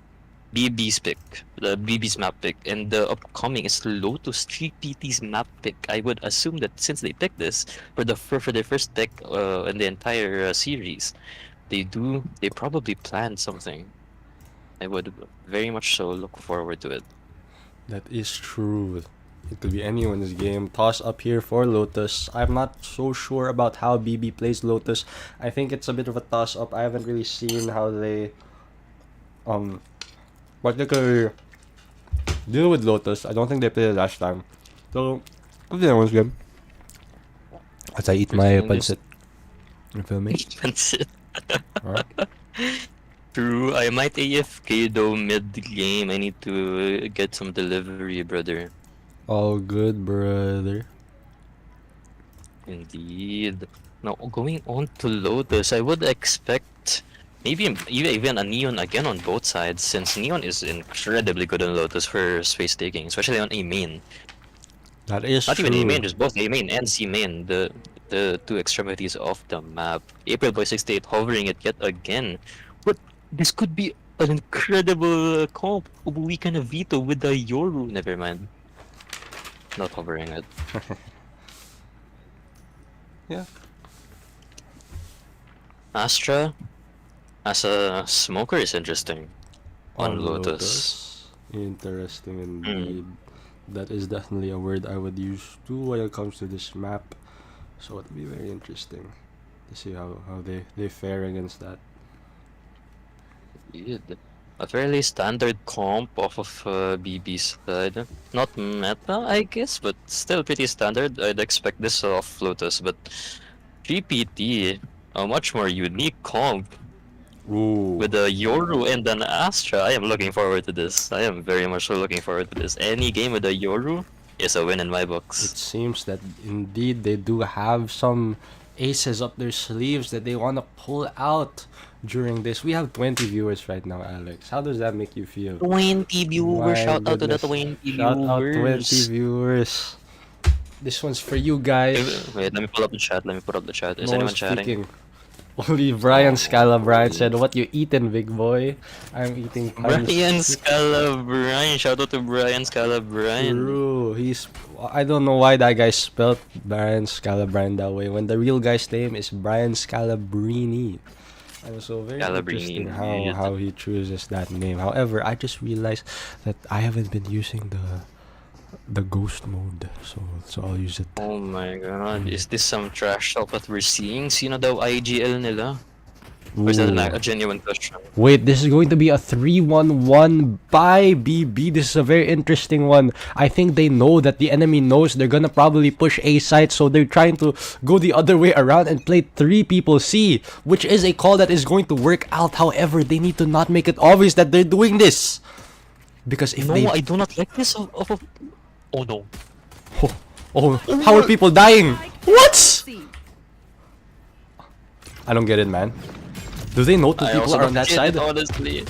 S1: BB's pick, the BB's map pick, and the upcoming is Lotus 3PT's map pick. I would assume that since they picked this for their first pick in the entire series, they probably planned something. I would very much so look forward to it.
S2: That is true. It could be anyone's game. Toss up here for Lotus. I'm not so sure about how BB plays Lotus. I think it's a bit of a toss up. I haven't really seen how they particularly deal with Lotus. I don't think they played it last time. So could be anyone's game. As I eat my pancit. You feel me?
S1: That's it.
S2: Alright.
S1: True. I might AFK though mid-game. I need to get some delivery, brother.
S2: All good, brother.
S1: Indeed. Now, going on to Lotus, I would expect maybe even a Neon again on both sides, since Neon is incredibly good on Lotus for space taking, especially on A main.
S2: That is
S1: Not
S2: true.
S1: even A main, just both A main and C main, the two extremities of the map. April Boy 68 hovering it yet again. But this could be an incredible comp. We can veto with the Yoru. Never mind. Not hovering it.
S2: Yeah.
S1: Astra as a smoker is interesting on Lotus.
S2: Interesting indeed. That is definitely a word I would use too when it comes to this map. So it'll be very interesting to see how they fare against that.
S1: Indeed. A fairly standard comp off of BB's side. Not meta, I guess, but still pretty standard. I'd expect this off Lotus, but GPT, a much more unique comp
S2: Ooh.
S1: with a Yoru and an Astra. I am looking forward to this. I am very much so looking forward to this. Any game with a Yoru is a win in my
S2: It
S1: books.
S2: seems that indeed they do have some aces up their sleeves that they want to pull out during this. We have 20 viewers right now, Alex. How does that make you feel?
S1: 20 viewers,
S2: My
S1: shout out to the
S2: goodness.
S1: 20
S2: Shout out 20
S1: viewers.
S2: viewers. This one's for you guys.
S1: Wait, let me pull up the chat. Let me put up the chat. Is
S2: No
S1: anyone
S2: one's
S1: chatting?
S2: speaking. Only Brian Scala Brian said, "What you eating, big boy?" I'm eating puns.
S1: Brian Scalabrine, shout out to Brian Scalabrine.
S2: True. I don't know why that guy spelled Brian Scalabrine that way when the real guy's name is Brian Scalabrini. And so very
S1: Scalabrini,
S2: interesting
S1: indeed.
S2: how he chooses that name. However, I just realized that I haven't been using the ghost mode, so I'll use it.
S1: Oh my god, is this some trash talk that we're seeing? Sino daw IGL nila? Or is that
S2: Ooh.
S1: a genuine question?
S2: Wait, this is going to be a 3-1-1 by BB. This is a very interesting one. I think they know that the enemy knows they're gonna probably push A site, so they're trying to go the other way around and play 3 people C, which is a call that is going to work out. However, they need to not make it obvious that they're doing this. Because if
S1: No,
S2: they...
S1: I do not like this. Oh no.
S2: Oh, how are people dying? What?
S3: C.
S2: I don't get it, man. Do they know 2
S1: I
S2: people
S1: also
S2: are on
S1: don't
S2: that
S1: get
S2: side?
S1: it, honestly.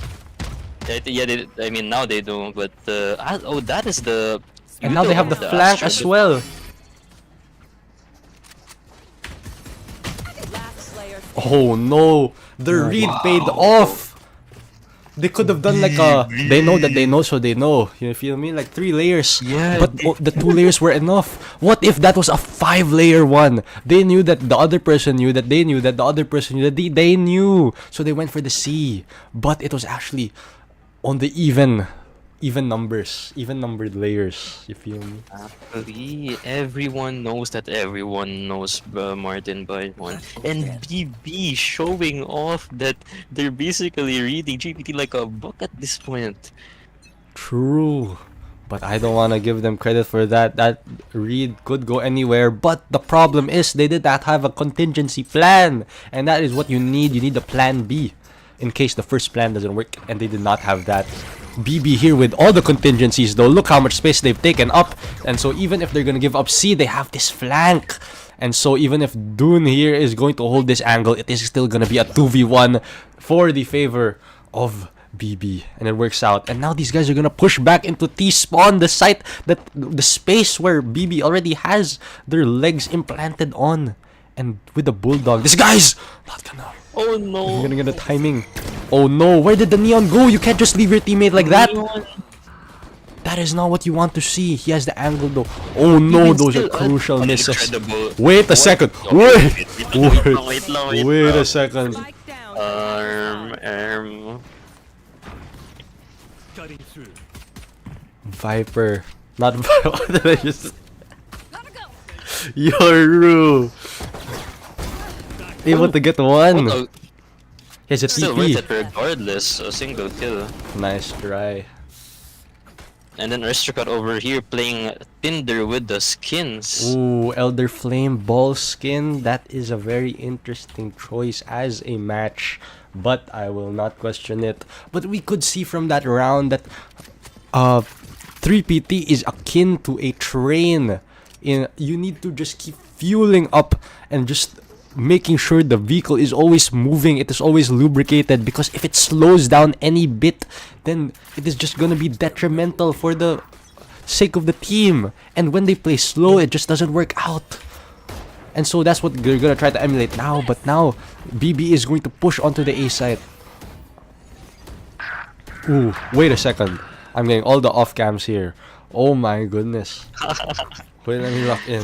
S1: Yeah, I mean now they do, but that is the.
S2: And now they have the
S1: the
S2: flank
S1: Astra
S2: as well.
S3: Last player
S2: Oh no, the read paid off. They could have done like a, they know that they know, so they know. You feel me? Like 3 layers.
S1: Yeah,
S2: But the 2 layers were enough. What if that was a 5-layer one? They knew that the other person knew that they knew that the other person knew that they knew. So they went for the C. But it was actually on the even numbers, even numbered layers. You feel me?
S1: Actually, everyone knows that everyone knows Martin by one, and BB showing off that they're basically reading GPT like a book at this point.
S2: True. But I don't want to give them credit for that. That read could go anywhere. But the problem is they did not have a contingency plan. And that is what you need. You need a plan B in case the first plan doesn't work. And they did not have that. BB here with all the contingencies though. Look how much space they've taken up. And so even if they're going to give up C, they have this flank. And so even if Dune here is going to hold this angle, it is still going to be a 2v1 for the favor of BB, and it works out. And now these guys are gonna push back into T-spawn, the site that the space where BB already has their legs implanted on. And with the bulldog, this guy's not gonna.
S1: Oh no!
S2: You're gonna get the timing. Oh no! Where did the neon go? You can't just leave your teammate like that. That is not what you want to see. He has the angle though. Oh no! Those are crucial misses. Wait a second. Wait. Wait a second.
S3: spike down.
S4: Cutting through.
S2: Viper. Not Viper. What did I just... Yoru. Able to get one.
S1: Oh,
S2: He has a
S1: still worth
S2: TP.
S1: it regardless. A single kill.
S2: Nice try.
S1: And then Aristocrat over here playing Tinder with the skins.
S2: Ooh, Elder Flame ball skin. That is a very interesting choice as a match, but I will not question it. But we could see from that round that 3PT is akin to a train. You need to just keep fueling up and just making sure the vehicle is always moving, it is always lubricated, because if it slows down any bit, then it is just gonna be detrimental for the sake of the team. And when they play slow, it just doesn't work out. And so that's what they're gonna try to emulate now. But now BB is going to push onto the A side. Ooh, wait a second. I'm getting all the off cams here. Oh my goodness. Wait, let me lock in.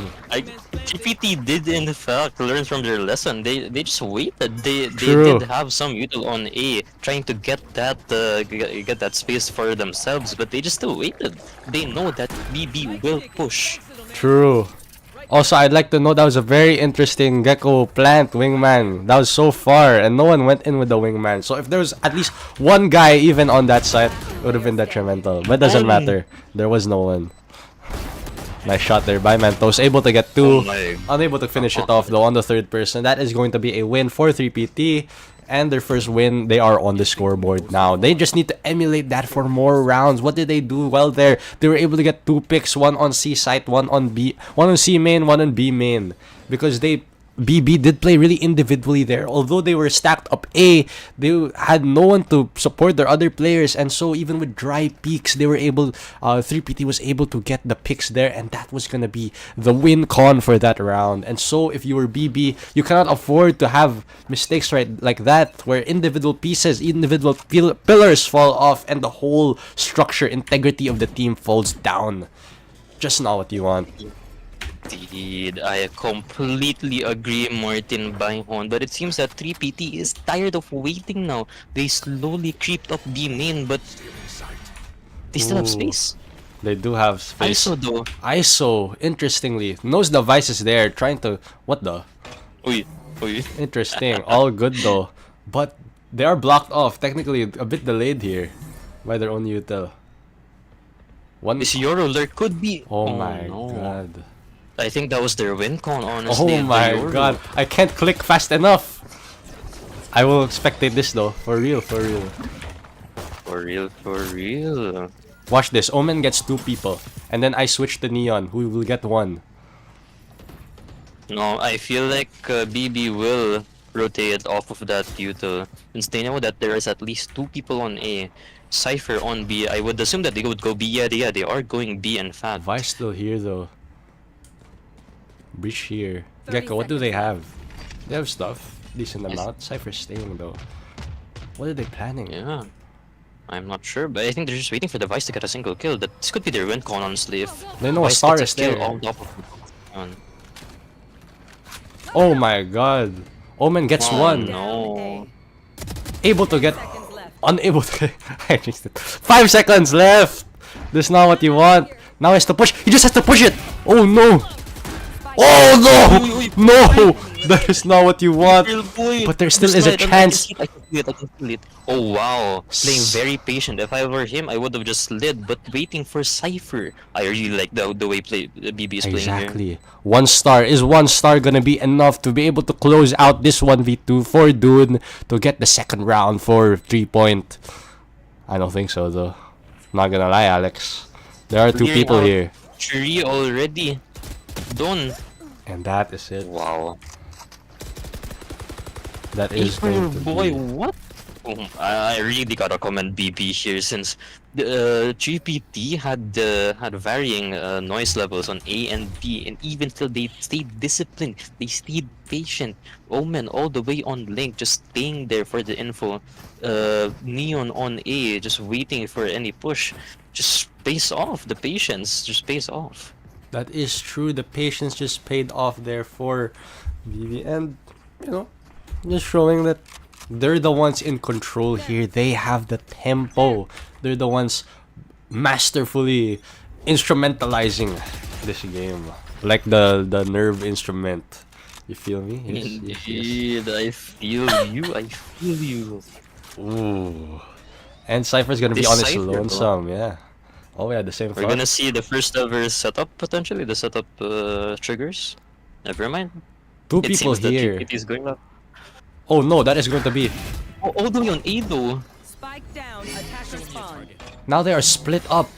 S1: GPT did in fact learn from their lesson. They just waited. They
S2: True.
S1: did have some util on A, trying to get that space for themselves, but they just still waited. They know that BB will push.
S2: True. Also, I'd like to know that was a very interesting Gecko plant wingman. That was so far, and no one went in with the wingman. So if there was at least one guy even on that side, it would have been detrimental. But it doesn't matter. There was no one. Nice shot there by Mentos. Able to get 2.
S1: Oh my.
S2: Unable to finish it off though on the third person. That is going to be a win for 3PT. And their first win, they are on the scoreboard now. They just need to emulate that for more rounds. What did they do well there? They were able to get 2 picks, one on C site, one on B, one on C main, one on B main. Because BB did play really individually there. Although they were stacked up A, they had no one to support their other players, and so even with dry peaks, they were able. 3PT was able to get the picks there, and that was gonna be the win con for that round. And so, if you were BB, you cannot afford to have mistakes like that, where individual pieces, individual pillars fall off, and the whole structure, integrity of the team falls down. Just not what you want.
S1: Indeed, I completely agree, Martin Byhon. But it seems that 3PT is tired of waiting now. They slowly creeped up B main, but they still have
S2: Ooh.
S1: space.
S2: They do have space.
S1: ISO though.
S2: ISO, interestingly, knows the vice is there, trying to... What the?
S1: Uy, uy.
S2: Interesting. All good though. But they are blocked off. Technically, a bit delayed here by their own util. One.
S1: This Yoro there could be.
S2: Oh my
S1: no.
S2: god.
S1: I think that was their win con, honestly.
S2: Oh my
S1: the Yoro.
S2: god. I can't click fast enough. I will spectate this though. For real, for real.
S1: For real, for real.
S2: Watch this. Omen gets 2 people. And then I switch to Neon, who will get 1.
S1: No, I feel like BB will rotate off of that util. Since they know that there is at least 2 people on A. Cypher on B. I would assume that they would go B. Yeah, they are going B and fat.
S2: Vice still here though. Breach here.
S3: 30
S2: Gecko, what do they
S3: seconds
S2: have? They have stuff. Decent amount. Cypher's staying though. What are they planning?
S1: Yeah. I'm not sure, but I think they're just waiting for the Vice to get a single kill. This could be their win con, honestly. If
S2: They know a
S1: Vice
S2: star
S1: gets
S2: is
S1: a kill
S2: there.
S1: on top of the
S2: Oh my god. Omen gets
S1: Oh,
S2: 1.
S1: no.
S2: Able to get.
S3: Seconds left.
S2: Unable to. I jinxed it. 5 seconds left. This is not what you want. Now he has to push. He just has to push it. Oh no. Oh no. No. That is not what you want. But there still is a chance.
S1: I can see it. Oh wow. Playing very patient. If I were him, I would have just slid, but waiting for Cypher. I really like the way BB is playing here.
S2: Exactly. 1 star. Is 1 star gonna be enough to be able to close out this 1v2 for Dune to get the second round for 3 point? I don't think so though. Not gonna lie, Alex. There are 2
S1: Clearing
S2: people
S1: out
S2: here.
S1: 3 already. Done.
S2: And that is it.
S1: Wow.
S2: That is
S1: April
S2: going to
S1: boy,
S2: be.
S1: what? I really gotta comment BB here since the GPT had varying noise levels on A and B, and even still they stayed disciplined, they stayed patient. Omen all the way on Link, just staying there for the info. Neon on A, just waiting for any push. Just pays off. The patience just pays off.
S2: That is true. The patience just paid off there for BB, and you know, just showing that they're the ones in control here. They have the tempo. They're the ones masterfully instrumentalizing this game, like the nerve instrument. You feel me? Yes, yes, yes.
S1: Indeed, I feel you. I feel you.
S2: Ooh. And Cypher's gonna be
S1: This
S2: on his
S1: Cypher, bro.
S2: lonesome. Yeah. Oh yeah, the same
S1: We're
S2: thought.
S1: gonna see the first ever setup potentially. The setup triggers. Never mind.
S2: 2
S1: It
S2: people
S1: seems that
S2: here.
S1: GPT is going up.
S2: Oh no, that is going to be.
S1: Oh, all the way on A though.
S3: Spike down. Attacker spawn.
S2: Now they are split up.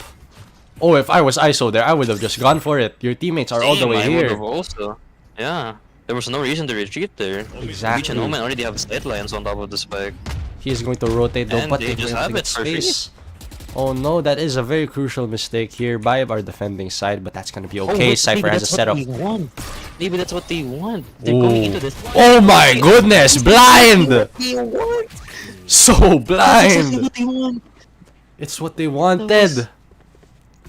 S2: Oh, if I was ISO there, I would have just gone for it. Your teammates are all the
S1: Same,
S2: way
S1: I would
S2: here.
S1: have also. Yeah. There was no reason to retreat there. Reach
S2: Exactly.
S1: and Omen already have sight lines on top of the spike.
S2: He is going to rotate though,
S1: And
S2: but
S1: they
S2: they're
S1: just
S2: going to
S1: have
S2: get
S1: it for free.
S2: space. Oh no, that is a very crucial mistake here by our defending side, but that's going to be okay.
S1: wait,
S2: Cypher
S1: maybe
S2: has a
S1: that's
S2: setup.
S1: what they want. Maybe that's what they want. They're going into this.
S2: Oh my goodness, blind!
S1: They want.
S2: So
S1: That's exactly
S2: blind!
S1: what they want.
S2: It's what they wanted.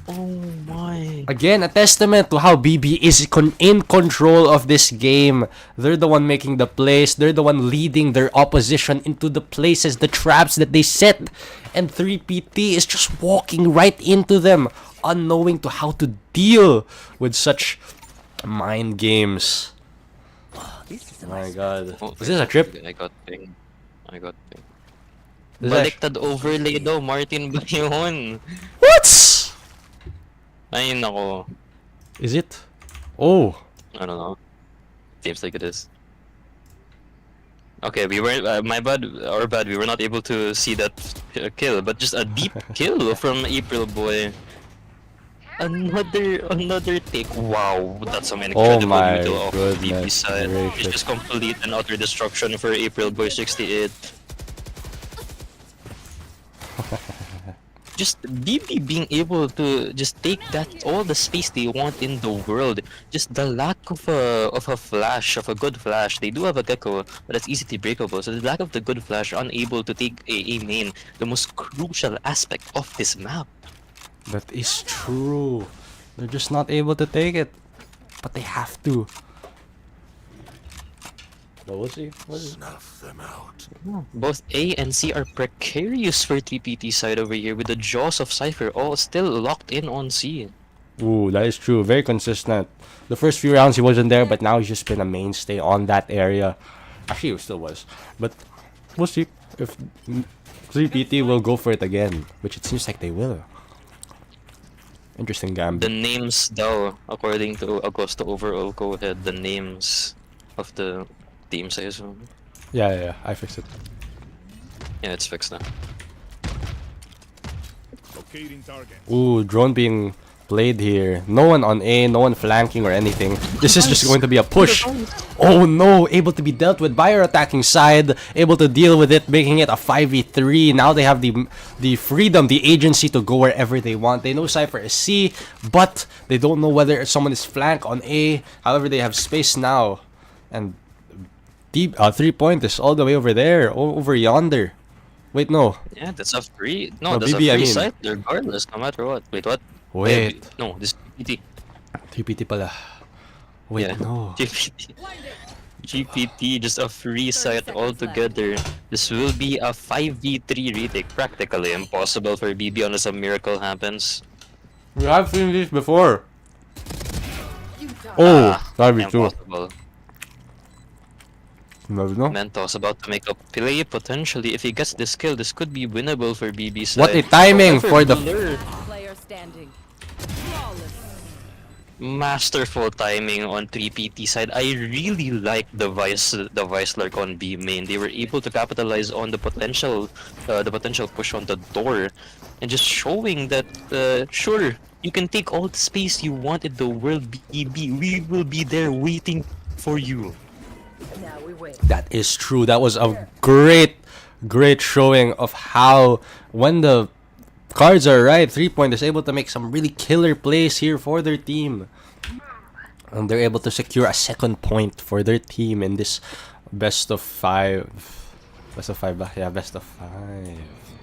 S1: Oh my.
S2: Again, a testament to how BB is in control of this game. They're the one making the plays. They're the one leading their opposition into the places, the traps that they set. And 3PT is just walking right into them, unknowing to how to deal with such mind games. Oh my god.
S1: Oh,
S2: Is this a trip?
S1: I got ping. I got ping.
S2: Is that-
S1: Baliktad overlay daw, Martin ba yun?
S2: What?
S1: Ay nako.
S2: Is it? Oh.
S1: I don't know. Seems like it is. Okay, we were my bad, our bad. We were not able to see that kill, but just a deep kill from April boy. Another take. Wow, that's some incredible
S2: my
S1: util off the DP
S2: goodness
S1: side. It's
S2: gracious.
S1: just complete and utter destruction for April boy 68. Just BB being able to just take that all the space they want in the world. Just the lack of a flash, of a good flash. They do have a gecko, but it's easily breakable. So the lack of the good flash, unable to take a main, the most crucial aspect of this map.
S2: That is true. They're just not able to take it. But they have to. But we'll see.
S1: Both A and C are precarious for TPT side over here, with the jaws of Cypher all still locked in on C.
S2: Ooh, that is true. Very consistent. The first few rounds he wasn't there, but now he's just been a mainstay on that area. Actually, he still was. But We'll see if 3PT will go for it again, which it seems like they will. Interesting
S1: The
S2: gambit.
S1: names though, according to Augusto overall co-head, the names of the teams I assume.
S2: Yeah, I fixed it.
S1: Yeah, it's fixed now.
S5: Locating target.
S2: Ooh, drone being played here. No one on A, no one flanking or anything. This is just going to be a push. Oh no, able to be dealt with by our attacking side, able to deal with it, making it a 5v3. Now they have the freedom, the agency to go wherever they want. They know Cypher is C, but they don't know whether someone is flank on A. However, they have space now. And deep 3-point is all the way over there, over yonder. Wait, no.
S1: Yeah, that's a free. No,
S2: No,
S1: that's
S2: BB,
S1: a
S2: I
S1: free
S2: mean.
S1: site regardless, no matter what. Wait, what?
S2: Wait.
S1: No, this is GPT.
S2: 3PT pala. Wait,
S1: Yeah.
S2: no.
S1: GPT. GPT, just a free site altogether. This will be a 5v3 retake. Practically impossible for BB unless a miracle happens.
S2: We have seen this before. Oh, that'd be true.
S1: Impossible.
S2: Never know.
S1: Mentos about to make a play potentially. If he gets this kill, this could be winnable for BB side.
S2: What a timing
S1: However,
S2: for the
S1: Blur,
S3: Player standing. Flawless.
S1: masterful timing on 3PT side. I really like the vice lurk on B main. They were able to capitalize on the potential push on the door, and just showing that sure, you can take all the space you want in the world, BB. We will be there waiting for you.
S3: Now we wait.
S2: That is true. That was a great showing of how when the cards are right, 3-point is able to make some really killer plays here for their team. And they're able to secure a second point for their team in this best of 5. Best of 5 ba? Yeah, best of 5.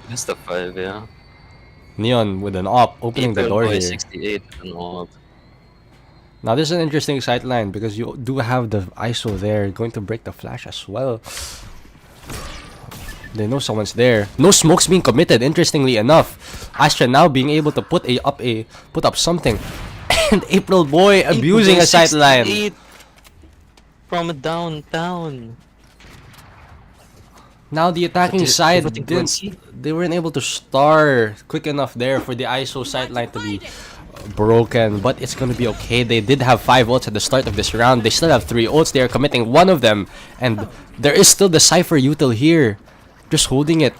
S1: That's the 5, yeah.
S2: Neon with an op opening the door here.
S1: 68 and all.
S2: Now this is an interesting sight line because you do have the ISO there, going to break the flash as well. They know someone's there. No smokes being committed. Interestingly enough, Astra now being able to put up something, and April Boy abusing a sight line.
S1: 68 from downtown.
S2: Now the attacking
S1: Pivoting
S2: side
S1: towards C.
S2: they weren't able to star quick enough there for the ISO sight line to be broken, but it's gonna be okay. They did have 5 ults at the start of this round. They still have 3 ults. They are committing one of them, and there is still the Cypher util here, just holding it.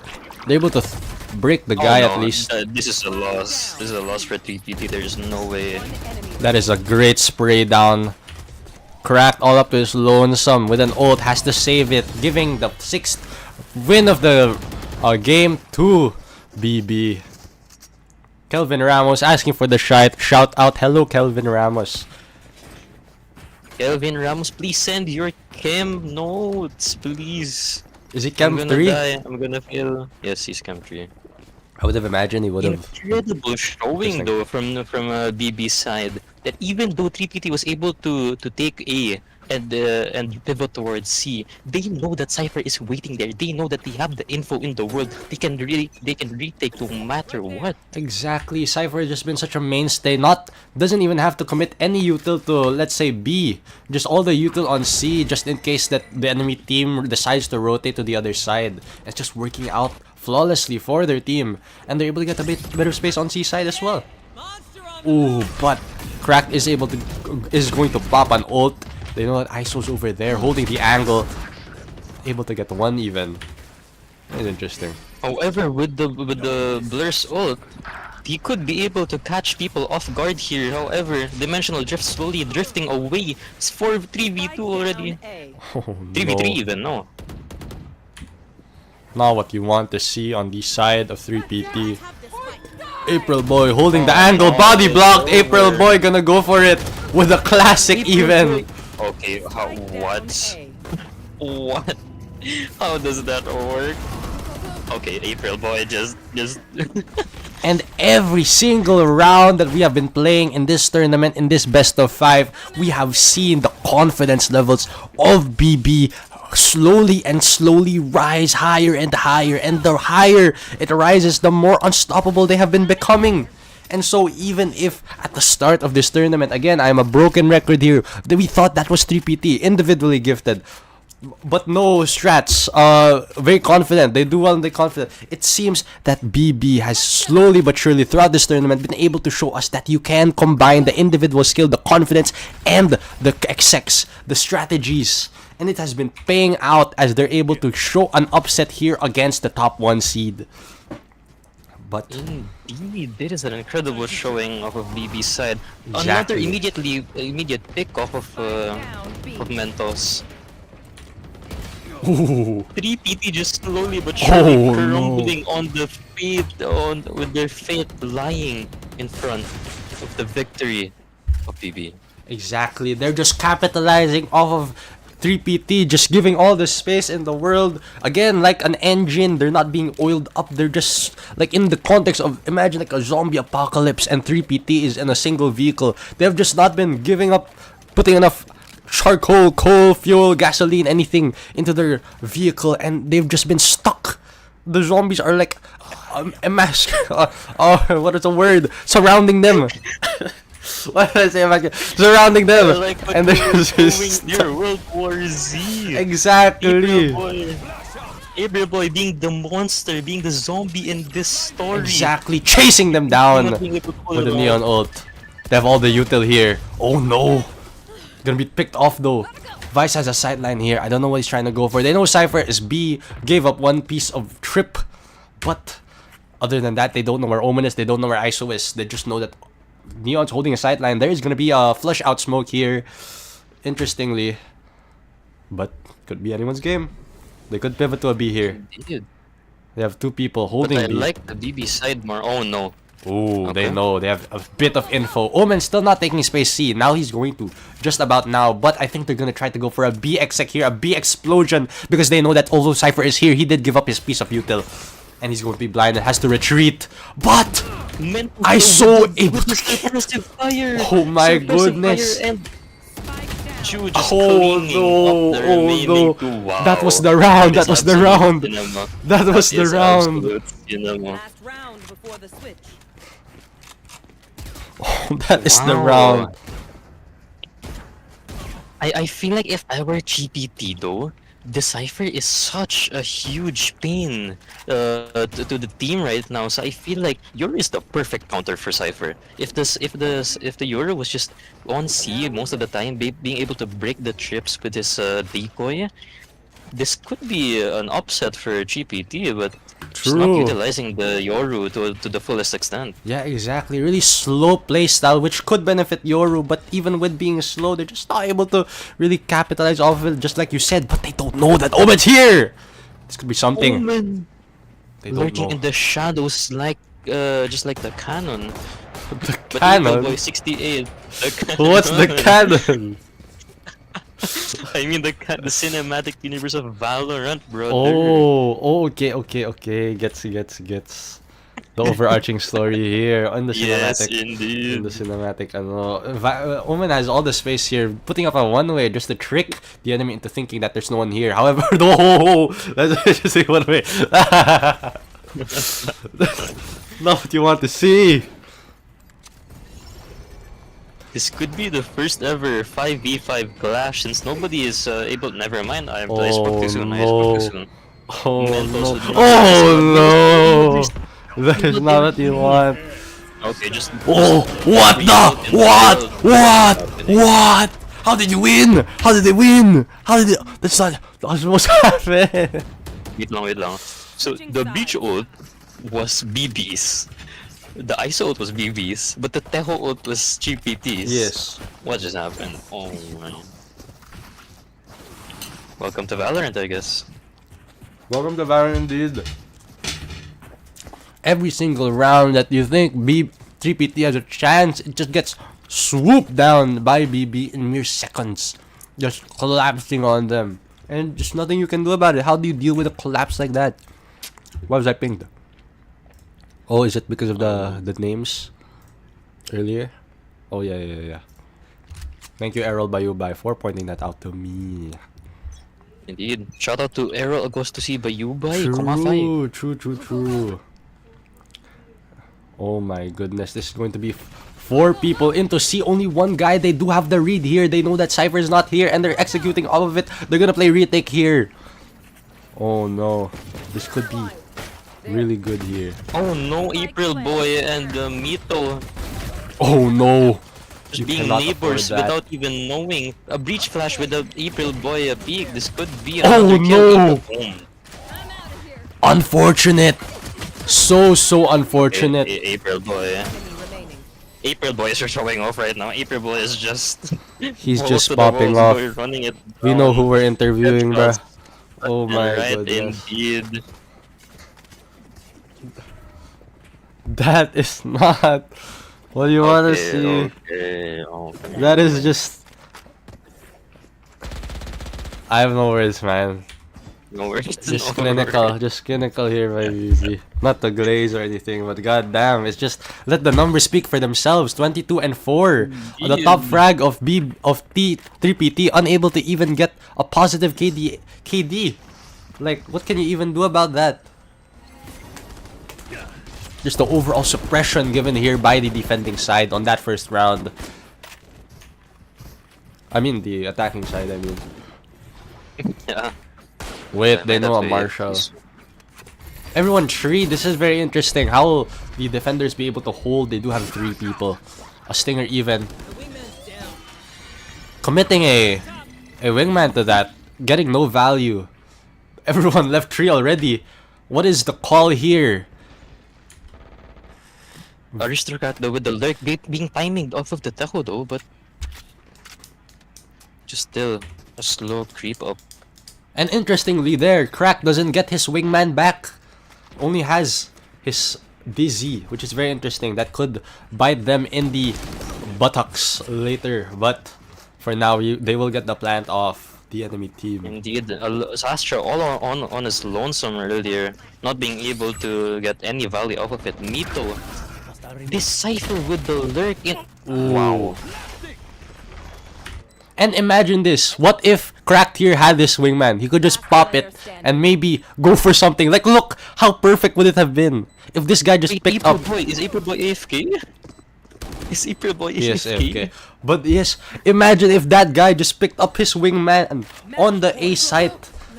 S2: They're able to break the guy at least.
S1: This is a loss. This is a loss for 3PT. There's no way.
S2: That is a great spray down. Cracked all up to his lonesome with an ult, has to save it, giving the 6th win of the game to BB. Kelvin Ramos asking for the shout out. Hello, Kelvin Ramos.
S1: Kelvin Ramos, please send your chem notes, please.
S2: Is it
S1: I'm
S2: Chem
S1: gonna
S2: 3?
S1: die. I'm gonna fail. Yes, he's chem 3.
S2: I would have imagined he would have.
S1: Incredible showing though from BB side that even though 3PT was able to take A and pivot towards C, they know that Cypher is waiting there. They know that they have the info in the world. They can retake no matter what.
S2: Exactly. Cypher has just been such a mainstay. Doesn't even have to commit any util to, let's say, B. Just all the util on C, just in case that the enemy team decides to rotate to the other side. It's just working out flawlessly for their team, and they're able to get a bit better space on C side as well. Ooh, but Cracked is going to pop an ult. They know that ISO's over there holding the angle, able to get one even. That's interesting.
S1: However, with the Blur's ult, he could be able to catch people off guard here. However, Dimensional Drift slowly drifting away. It's 3v2 already.
S2: Oh,
S1: 3v3
S2: no.
S1: even, no.
S2: Not what you want to see on the side of 3PT. April Boy holding the angle, body blocked. April Boy gonna go for it with a classic even.
S1: Okay, what? What? How does that work? Okay, April Boy just
S2: And every single round that we have been playing in this tournament, in this best of 5, we have seen the confidence levels of BB slowly rise higher and higher, and the higher it rises, the more unstoppable they have been becoming. And so even if at the start of this tournament, again, I'm a broken record here, that we thought that was 3PT, individually gifted, but no strats. Very confident. They do well and they're confident. It seems that BB has slowly but surely throughout this tournament been able to show us that you can combine the individual skill, the confidence, and the execs, the strategies. And it has been paying out as they're able to show an upset here against the top 1 seed. But
S1: indeed, that is an incredible showing off of BB's side. Another
S2: Exactly.
S1: immediate pick off of Mentos.
S2: ooh,
S1: 3PT just slowly but surely
S2: Oh, no.
S1: crumbling on the fate, with their fate lying in front of the victory of BB.
S2: exactly. They're just capitalizing off of 3PT, just giving all the space in the world. Again, like an engine, they're not being oiled up. They're just like in the context of imagine like a zombie apocalypse and 3PT is in a single vehicle. They've just not been giving up, putting enough charcoal, coal, fuel, gasoline, anything into their vehicle, and they've just been stuck. The zombies are like a mask. What is the word? Surrounding them. What did I say about surrounding them?
S1: Like what
S2: And
S1: you
S2: they're
S1: were
S2: just
S1: doing near World War Z.
S2: exactly.
S1: April Boy being the monster, being the zombie in this story.
S2: Exactly, chasing them down
S1: Not being able to pull
S2: with
S1: it
S2: the
S1: off.
S2: neon ult. They have all the util here. Oh no, gonna be picked off though. Vice has a sideline here. I don't know what he's trying to go for. They know Cypher is B, gave up one piece of trip, but other than that, they don't know where Omen is. They don't know where ISO is. They just know that Neon's holding a sideline. There is gonna be a flush out smoke here. Interestingly, but could be anyone's game. They could pivot to a B here.
S1: Indeed.
S2: They have 2 people
S1: But
S2: holding
S1: I
S2: B.
S1: like the BB side more. Oh no.
S2: Ooh,
S1: Okay.
S2: they know. They have a bit of info. Omen still not taking space C. Now he's going to. Just about now. But I think they're going to try to go for a B exec here. A B explosion. Because they know that although Cypher is here, he did give up his piece of util. And he's going to be blind and has to retreat. But I saw able to
S1: suppressive fire.
S2: Oh my
S1: Suppressive
S2: goodness.
S1: fire and Ju just
S2: Oh
S1: clinging
S2: no,
S1: up the
S2: oh
S1: remaining
S2: no.
S1: two. Wow.
S2: That was the round, that
S1: is
S2: was the
S1: absolute
S2: round.
S1: cinema.
S2: That was the
S1: is
S2: round.
S1: absolute cinema.
S3: Last round before the switch.
S2: That is the
S1: Wow.
S2: round.
S1: I feel like if I were GPT though, Decipher is such a huge pain to the team right now. So I feel like Euro is the perfect counter for Cypher. If the Euro was just on C most of the time, being able to break the trips with his decoy, this could be an upset for GPT, but just not
S2: True.
S1: utilizing the Yoru to the fullest extent.
S2: Yeah, exactly. Really slow playstyle, which could benefit Yoru, but even with being slow, they're just not able to really capitalize off of it, just like you said. But they don't know that Omen's here! This could be something.
S1: Omen
S2: They don't
S1: lurking
S2: know.
S1: in the shadows like just like the cannon.
S2: The
S1: But
S2: cannon?
S1: Boy 68.
S2: What's the cannon?
S1: I mean the cinematic universe of Valorant, brother.
S2: Oh, okay. Gets. The overarching story here on the
S1: yes,
S2: cinematic. In
S1: indeed.
S2: the cinematic, Omen has all the space here, putting up a one-way just to trick the enemy into thinking that there's no one here. However, no, let's just say one way. Not what you want to see.
S1: This could be the first ever 5v5 clash since nobody is able. Never mind. I spoke too soon. I spoke too soon.
S2: Oh
S1: Mentos
S2: no!
S1: would not
S2: Oh
S1: be
S2: no! That is not what you want.
S1: Okay, just.
S2: Oh, what the? What? How did you win? How did they win? How did it? That's not supposed to happen.
S1: Wait lang. So the beach ult was BB's. The ISO ult was BB's, but the Teho ult was GPT's.
S2: Yes.
S1: What just happened? Oh my. Welcome to Valorant, I guess.
S2: Welcome to Valorant indeed. Every single round that you think 3PT has a chance, it just gets swooped down by BB in mere seconds. Just collapsing on them. And just nothing you can do about it. How do you deal with a collapse like that? Why was I pinged? Oh, is it because of the names earlier? Oh, yeah. Thank you, Errol Bayubay, for pointing that out to me.
S1: Indeed. Shout out to Errol Agosto C. Bayubay. Kumafay.
S2: True. Oh my goodness, this is going to be 4 people into C. Only one guy. They do have the read here. They know that Cypher's not here and they're executing all of it. They're gonna play retake here. Oh no. This could be really good here.
S1: Oh no, April Boy and Mito
S2: Oh no.
S1: just
S2: You
S1: being
S2: cannot
S1: neighbors
S2: afford that.
S1: without even knowing. A breach flash with the April Boy peak. This could be
S2: Oh,
S1: another kill.
S2: no.
S1: Boom.
S2: Unfortunate. So unfortunate.
S1: April Boy.
S3: Enemy remaining.
S1: April Boy is showing off right now. April Boy is just.
S2: He's
S1: balls
S2: just
S1: to the
S2: popping
S1: walls,
S2: off.
S1: boy, running it
S2: We know
S1: down.
S2: who we're interviewing, bruh.
S1: Trust.
S2: Oh my
S1: Right,
S2: goodness.
S1: indeed.
S2: That is not what you wanna see.
S1: Okay.
S2: That is just. I have no words, man.
S1: No worries.
S2: Just
S1: no
S2: clinical,
S1: worries.
S2: just clinical here, my BB. Not to glaze or anything, but goddamn, it's just let the numbers speak for themselves. 22 and 4. The top frag of T3PT, unable to even get a positive KD. Like, what can you even do about that? Just the overall suppression given here by the defending side on that first round. I mean, the attacking side, I mean.
S1: Yeah.
S2: Wait, they
S1: Yeah,
S2: know a
S1: that's way-
S2: Marshall. Everyone 3. This is very interesting. How will the defenders be able to hold? They do have 3 people. A Stinger even. Committing a wingman to that. Getting no value. Everyone left 3 already. What is the call here?
S1: Aristocrat though with the lurk being timing off of the Tejo though, but just still a slow creep up.
S2: And interestingly there, Crack doesn't get his wingman back. Only has his Dizzy, which is very interesting. That could bite them in the buttocks later. But for now, they will get the plant off the enemy team.
S1: Indeed, Zastra all on his lonesome earlier, not being able to get any value off of it. Mito, this Cypher with the lurk in. Wow.
S2: And imagine this. What if Cracked here had this wingman? He could just pop it and maybe go for something. Like, look, how perfect would it have been if this guy just picked
S1: April
S2: up.
S1: Boy, is April Boy AFK? Is April Boy
S2: Yes,
S1: AFK?
S2: okay. But yes, imagine if that guy just picked up his wingman and on the A site,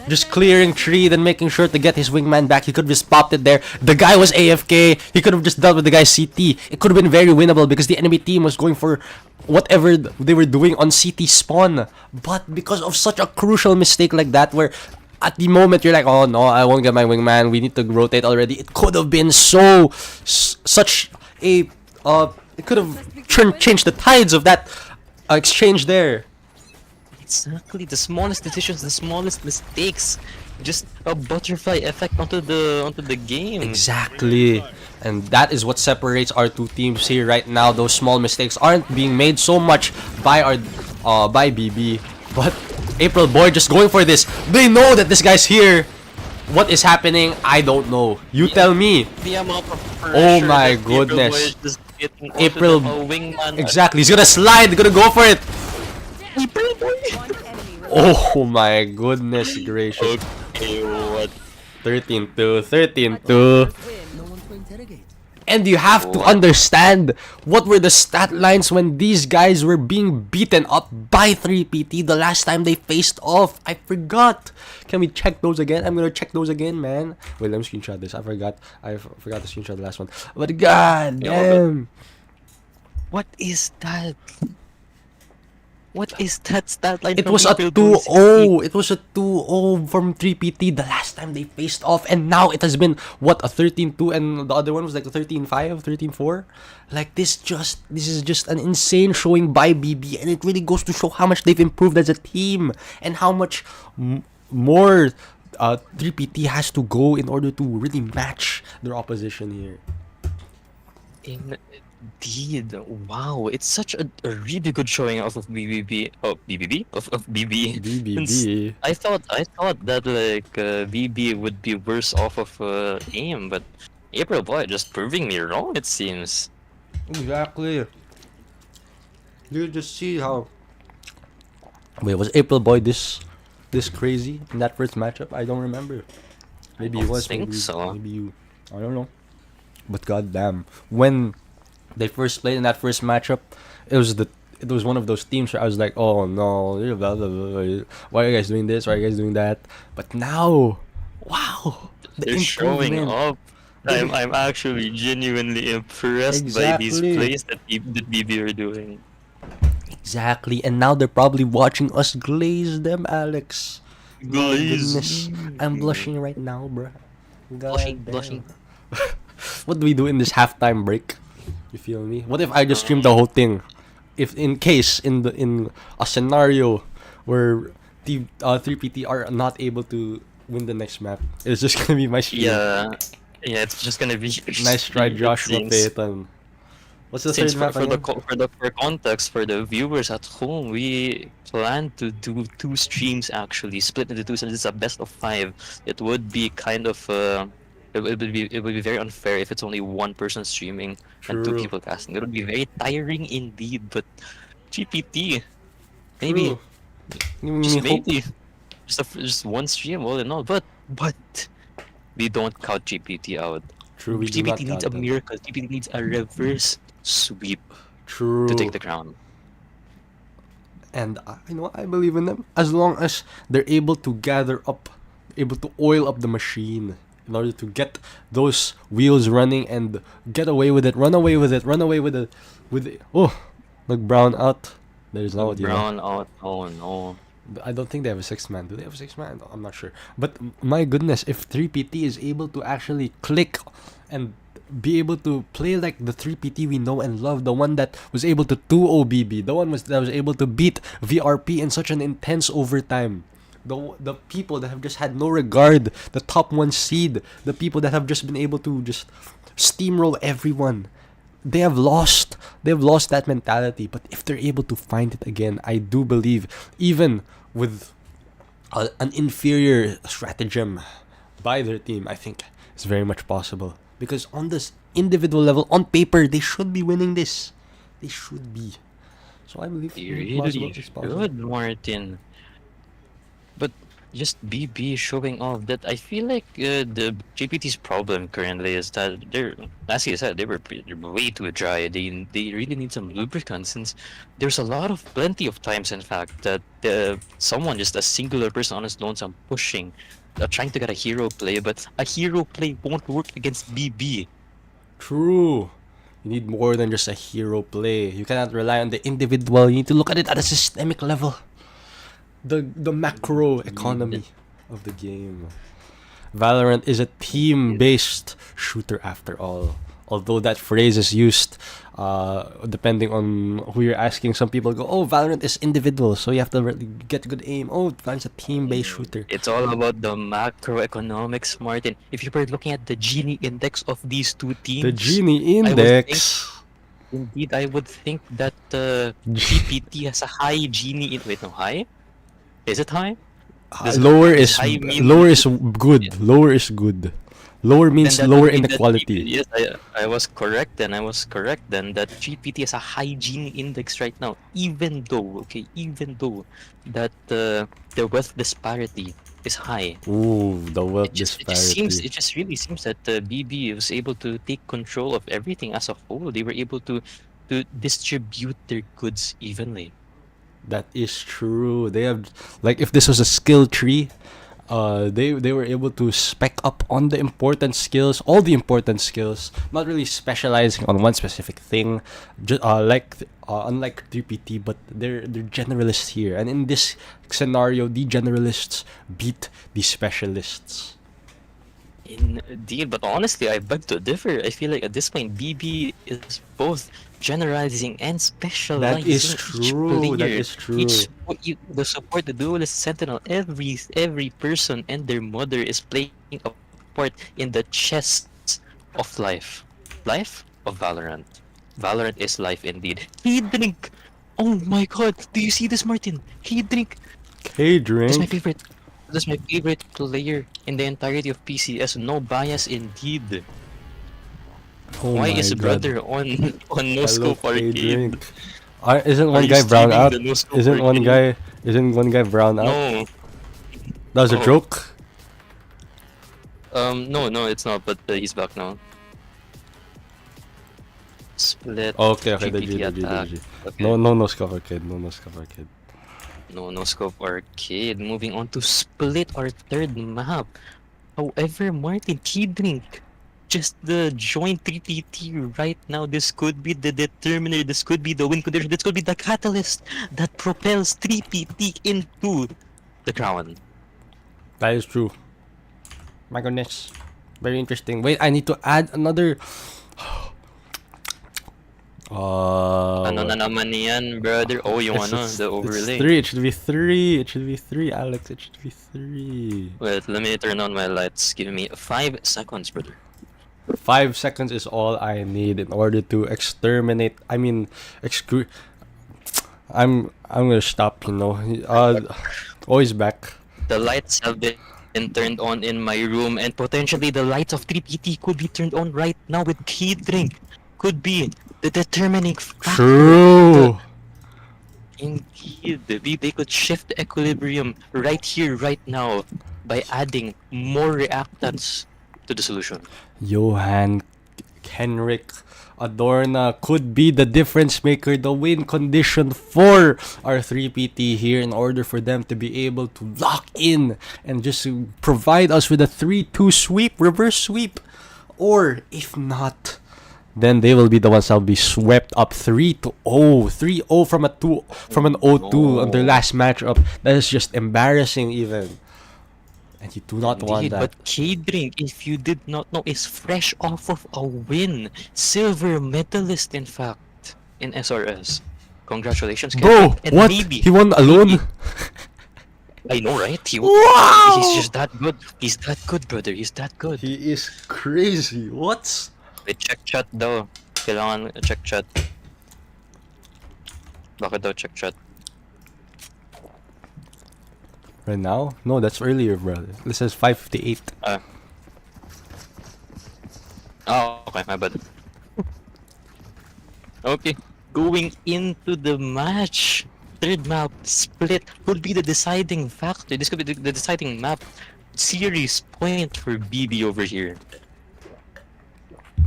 S2: just clearing tree, then making sure to get his wingman back. He could have just popped it there. The guy was AFK. He could have just dealt with the guy's CT. It could have been very winnable because the enemy team was going for whatever they were doing on CT spawn. But because of such a crucial mistake like that, where at the moment you're like, oh no, I won't get my wingman. We need to rotate already. It could have been such a it could have changed the tides of that exchange there.
S1: Exactly, the smallest decisions, the smallest mistakes, just a butterfly effect onto the game.
S2: Exactly. And that is what separates our two teams here right now. Those small mistakes aren't being made so much by our by BB, but April Boy just going for this. They know that this guy's here. What is happening? I don't know. You tell me.
S1: The amount of
S2: Oh
S1: pressure
S2: my
S1: that April
S2: goodness.
S1: Boy is just getting onto
S2: April-
S1: the wingman.
S2: Exactly. He's gonna slide. Gonna go for it.
S1: April Boy.
S3: One enemy remaining.
S2: Oh my goodness gracious.
S1: Okay, what?
S2: 13-2. 13-2.
S3: Win.
S2: And you have to understand what were the stat lines when these guys were being beaten up by 3PT the last time they faced off. I forgot. Can we check those again? I'm gonna check those again, man. Wait, let me screenshot this. I forgot to screenshot the last one. But god damn.
S1: What is that? What is that stat line?
S2: It
S1: from
S2: was a
S1: April Boy
S2: 2-0. It was a 2-0 from 3PT the last time they faced off. And now it has been, what, a 13-2. And the other one was like a 13-5, 13-4. Like, this is just an insane showing by BB. And it really goes to show how much they've improved as a team. And how much more 3PT has to go in order to really match their opposition here.
S1: Indeed, wow! It's such a really good showing off of BBB. Oh, BBB of BB.
S2: BBB.
S1: I thought that like BB would be worse off of aim, but April Boy just proving me wrong. It seems.
S2: Exactly. You just see how. Wait, was April Boy this crazy in that first matchup? I don't remember. Maybe he
S1: don't
S2: was.
S1: think
S2: Maybe
S1: so.
S2: Maybe you. I don't know. But goddamn, when they first played in that first matchup, it was one of those teams where I was like, oh no, blah, blah, blah, blah. Why are you guys doing this? Why are you guys doing that? But now, wow, the
S1: They're showing
S2: improvement.
S1: up.
S2: They're-
S1: I'm actually genuinely impressed by these
S2: Exactly.
S1: plays that BB are doing.
S2: Exactly, and now they're probably watching us glaze them, Alex. My
S1: Glaze.
S2: goodness, I'm blushing right now, bruh.
S1: Blushing,
S2: God damn.
S1: blushing.
S2: What do we do in this halftime break? You feel me? What if I just stream the whole thing? If in case in a scenario where 3PT are not able to win the next map, it's just gonna be my stream.
S1: Yeah, yeah, it's just gonna be
S2: Nice try,
S1: it
S2: Joshua
S1: seems.
S2: Payton. What's the
S1: Since
S2: third map again?
S1: for context for the viewers at home, we plan to do 2 streams actually, split into 2, since it's a best of 5. It would be kind of it would be very unfair if it's only one person streaming and 2
S2: True.
S1: people casting. It would be very tiring indeed. But GPT, maybe
S2: True.
S1: just
S2: Hope-
S1: maybe just one stream all in all. But we don't count GPT out.
S2: True, we do not
S1: GPT needs
S2: count
S1: a
S2: them.
S1: miracle. GPT needs a reverse sweep
S2: True.
S1: to take the crown.
S2: And I believe in them as long as they're able to gather up, able to oil up the machine in order to get those wheels running and get away with it, run away with it, oh, look, Brown out. There's no
S1: Brown out. Oh no.
S2: I don't think they have a 6-man. Do they have a 6-man? I'm not sure. But my goodness, if 3PT is able to actually click and be able to play like the 3PT we know and love, the one that was able to 2-0 BB, the one that was able to beat VRP in such an intense overtime, the people that have just had no regard, the top 1 seed, the people that have just been able to just steamroll everyone. They have lost that mentality. But if they're able to find it again, I do believe, even with an inferior stratagem by their team, I think it's very much possible. Because on this individual level, on paper, they should be winning this. They should be. So I believe
S1: Really
S2: it's possible.
S1: good, Martin. But just BB showing off that, I feel like the GPT's problem currently is that they're, as you said, they're way too dry. They really need some lubricant, since there's plenty of times, in fact, that someone, just a singular person on his lonesome, pushing, trying to get a hero play, but a hero play won't work against BB.
S2: True. You need more than just a hero play. You cannot rely on the individual. You need to look at it at a systemic level. The macro economy of the game. Valorant is a team-based shooter after all. Although that phrase is used depending on who you're asking. Some people go, oh, Valorant is individual, so you have to get good aim. Oh, Valorant's a team-based shooter.
S1: It's all about the macroeconomics, Martin. If you were looking at the Gini index of these 2 teams,
S2: The Gini index.
S1: indeed, I would think that GPT has a high Gini. Wait, no, high? Is it high?
S2: Lower is
S1: high mean-
S2: good. Lower is good. Lower means
S1: Then that
S2: lower
S1: would mean that
S2: inequality.
S1: Yes, I was correct then. That GPT has a high Gini index right now, even though that the wealth disparity is high.
S2: Ooh, the wealth
S1: It
S2: disparity.
S1: just really seems that BB was able to take control of everything as a whole. They were able to distribute their goods evenly.
S2: That is true. They have, like, if this was a skill tree, they were able to spec up on the important skills, all the important skills, not really specializing on one specific thing, unlike 3PT, but they're generalists here. And in this scenario, the generalists beat the specialists.
S1: Indeed, but honestly, I beg to differ. I feel like at this point, BB is both generalizing and specializing.
S2: That is
S1: each
S2: true. That
S1: player.
S2: is true.
S1: The support, the duelist, sentinel, every person and their mother is playing a part in the chess of life. Life of Valorant. Valorant is life indeed. Drink. Oh my god, do you see this, Martin? Drink.
S2: Hey,
S1: That's my
S2: drink.
S1: favorite. That's my favorite player in the entirety of PCS. No bias indeed.
S2: Oh
S1: Why
S2: my
S1: is
S2: God.
S1: brother on no
S2: I
S1: scope
S2: love Hey,
S1: arcade?
S2: drink. Isn't
S1: Are
S2: one
S1: you
S2: guy brown
S1: streaming
S2: out?
S1: the no scope
S2: Isn't one
S1: arcade?
S2: guy brown out?
S1: No.
S2: That was a
S1: Oh.
S2: joke.
S1: No, it's not. But he's back now. split.
S2: Okay, the
S1: GPT
S2: G, the
S1: attack.
S2: G.
S1: Okay.
S2: No scope arcade, no scope arcade.
S1: No scope arcade. Moving on to split our third map. However, Martin, key drink. Just the joint 3PT right now. This could be the determiner. This could be the win condition. This could be the catalyst that propels 3PT into the crown.
S2: That is true. My goodness. Very interesting. Wait, I need to add another.
S1: Ano na naman yan, brother? Oh, yung ano, the overlay.
S2: It's 3. It should be 3. It should be 3, Alex. It should be 3.
S1: Wait, let me turn on my lights. Give me 5 seconds, brother.
S2: 5 seconds is all I need in order to exterminate. I mean, I'm gonna stop. You know. Always back.
S1: The lights have been turned on in my room, and potentially the lights of 3PT could be turned on right now with key drink. Could be the determining factor.
S2: True.
S1: Indeed, they could shift the equilibrium right here, right now, by adding more reactants to the solution.
S2: Johan, Henrik, Adorna could be the difference maker, the win condition for our 3PT here in order for them to be able to lock in and just provide us with a 3-2 sweep, reverse sweep. Or if not, then they will be the ones that will be swept up 3-0, 3-0 from an 0-2 on their last matchup. That is just embarrassing even. And you do not want that.
S1: But K-Drink, if you did not know, is fresh off of a win. Silver medalist, in fact, in SRS. Congratulations,
S2: Bro,
S1: K-Drink. And
S2: what?
S1: maybe,
S2: He won alone?
S1: I know, right?
S2: Wow!
S1: He's just that good. He's that good, brother. He's that good.
S2: He is crazy. What?
S1: Wait, check chat daw. Kailangan check chat. Bakit daw check chat?
S2: Right now? No, that's earlier, brother. This says 5:58.
S1: Oh, okay, my bad. Okay, going into the match. Third map split could be the deciding factor. This could be the deciding map series point for BB over here.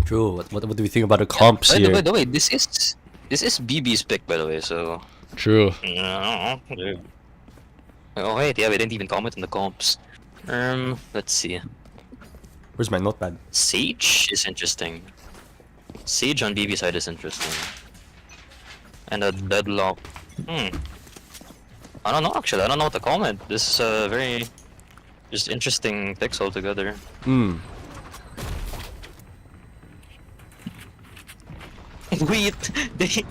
S2: True. What do we think about the comps here?
S1: By the way, this is BB's pick, by the way. So
S2: True.
S1: okay, yeah, we didn't even comment on the comps. Let's see.
S2: Where's my notepad?
S1: Sage is interesting. Sage on BB side is interesting. And a deadlock. I don't know actually. I don't know what to comment. This is a very just interesting picks altogether. Wait, they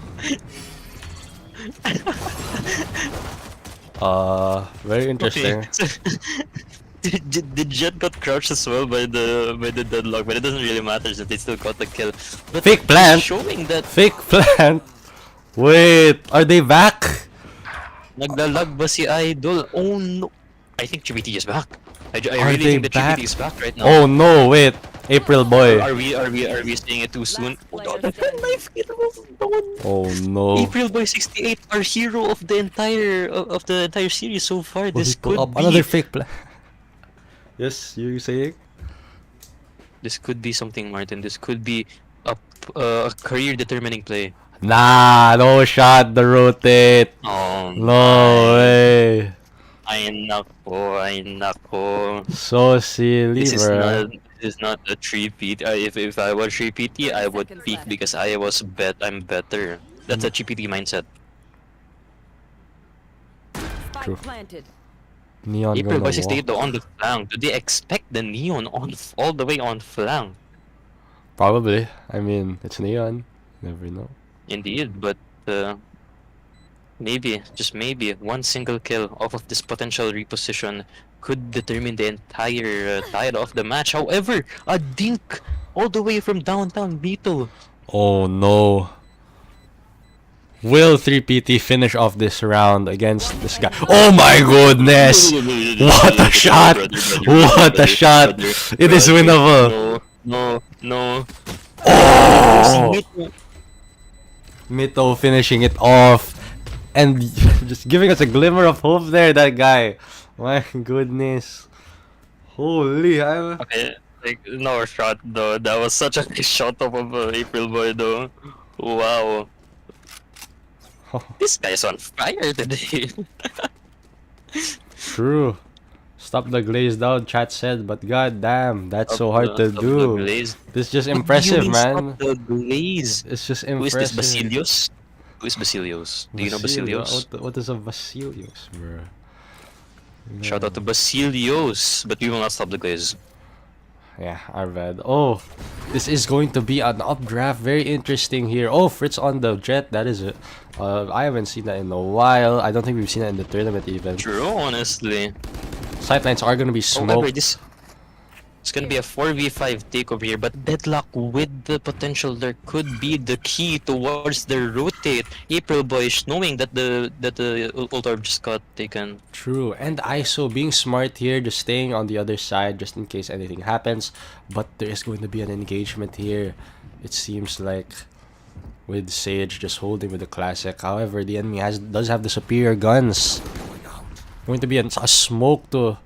S2: very interesting.
S1: The Jet got crouched as well by the deadlock, but it doesn't really matter since they still got the kill. But
S2: Fake plant.
S1: showing that
S2: Fake plant. Wait, are they back?
S1: naglalag ba si Idol? Oh no! I think GBT is back. I
S2: Are
S1: really
S2: they
S1: think that
S2: back?
S1: GBT is back right now.
S2: Oh no, wait. April boy.
S1: Are we seeing it too soon? Oh
S3: Last
S1: no,
S3: player
S1: knife hit was done.
S2: Oh no.
S1: April Boy 68, our hero of the entire series so far.
S2: Will
S1: This
S2: he pull
S1: could
S2: up
S1: be
S2: another fake plant? Yes, you saying?
S1: this could be something, Martin. This could be a career determining play.
S2: Nah, no shot. The rotate.
S1: Oh
S2: No way.
S1: I nako.
S2: So silly,
S1: This
S2: bro.
S1: is not a 3PT. If I was 3PT, I would
S3: Seconds
S1: peak
S3: left.
S1: because I'm better. That's a GPT mindset.
S3: Spike
S2: True.
S3: planted.
S2: Neon
S1: April
S2: gonna
S1: Boy 68
S2: walk.
S1: though on the flank. Do they expect the Neon on all the way on flank?
S2: Probably. I mean, it's neon. Never know.
S1: Indeed, but maybe, just maybe, one single kill off of this potential reposition could determine the entire tide of the match. However, a dink all the way from downtown Beetle.
S2: Oh no. Will 3PT finish off this round against this guy? Oh my goodness! What a shot! What a shot! It is winnable!
S1: No.
S2: Oh! Mito finishing it off and just giving us a glimmer of hope there, that guy. My goodness. Holy,
S1: Okay, like, no shot though. That was such a nice shot off of April Boy though. Wow. This guy's on fire today.
S2: True. Stop the glaze down, chat said, but god damn, that's so hard to
S1: Stop the
S2: do.
S1: glaze.
S2: This is just
S1: What do you
S2: impressive,
S1: mean
S2: man.
S1: stop the glaze?
S2: It's just
S1: Who is this,
S2: impressive.
S1: Basilios? Who is Basilios? Do you know
S2: Basilio-
S1: Basilios?
S2: What is a Basilios, bro?
S1: Shout out to Basilios, but we will not stop the glaze.
S2: Yeah, our bad. Oh, this is going to be an updraft. Very interesting here. Oh, Fritz on the jet. That is it. I haven't seen that in a while. I don't think we've seen that in the tournament even.
S1: True, honestly.
S2: Sightlines are going to be
S1: However,
S2: smoked.
S1: it's gonna be a 4v5 takeover here, but Deadlock with the potential there could be the key towards the rotate. April Boyish knowing that the ult orb just got taken.
S2: True, and ISO being smart here, just staying on the other side just in case anything happens. But there is going to be an engagement here. It seems like with Sage just holding with the classic. However, the enemy does have the superior guns. Going to be a smoke to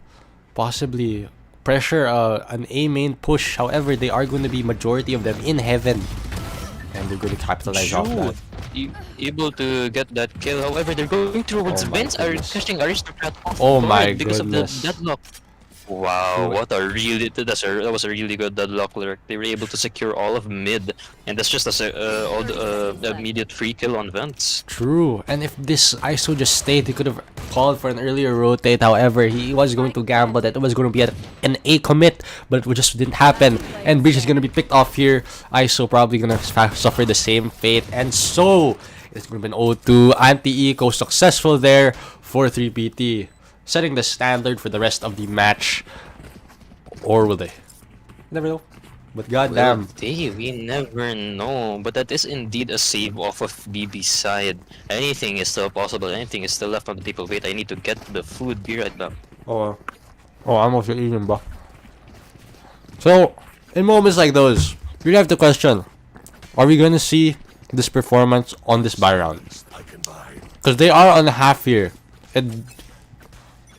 S2: possibly pressure an A main push. However, they are going to be majority of them in heaven, and they're going to capitalize off that.
S1: Able to get that kill. However, they're going towards
S2: Oh my
S1: Vince are
S2: goodness.
S1: catching Aristocrat off
S2: Oh
S1: guard
S2: my
S1: because
S2: goodness.
S1: of the Deadlock. Wow,
S2: True.
S1: what a really that was a really good Deadlock lurk. They were able to secure all of mid, and that's just all the immediate free kill on Vince.
S2: True, and if this ISO just stayed, he could have called for an earlier rotate. However, he was going to gamble that it was going to be an A commit, but it just didn't happen. And Breach is going to be picked off here. ISO probably going to suffer the same fate, and so it's going to be an 0-2 anti-eco successful there for 3PT, setting the standard for the rest of the match. Or will they? Never know. But goddamn.
S1: We never know. But that is indeed a save off of BB's side. Anything is still possible. Anything is still left on the table. Wait, I need to get the food. Be right back.
S2: Oh, I'm also eating, bro. So, in moments like those, you have to question: are we gonna see this performance on this buy round? Because they are on a half here, and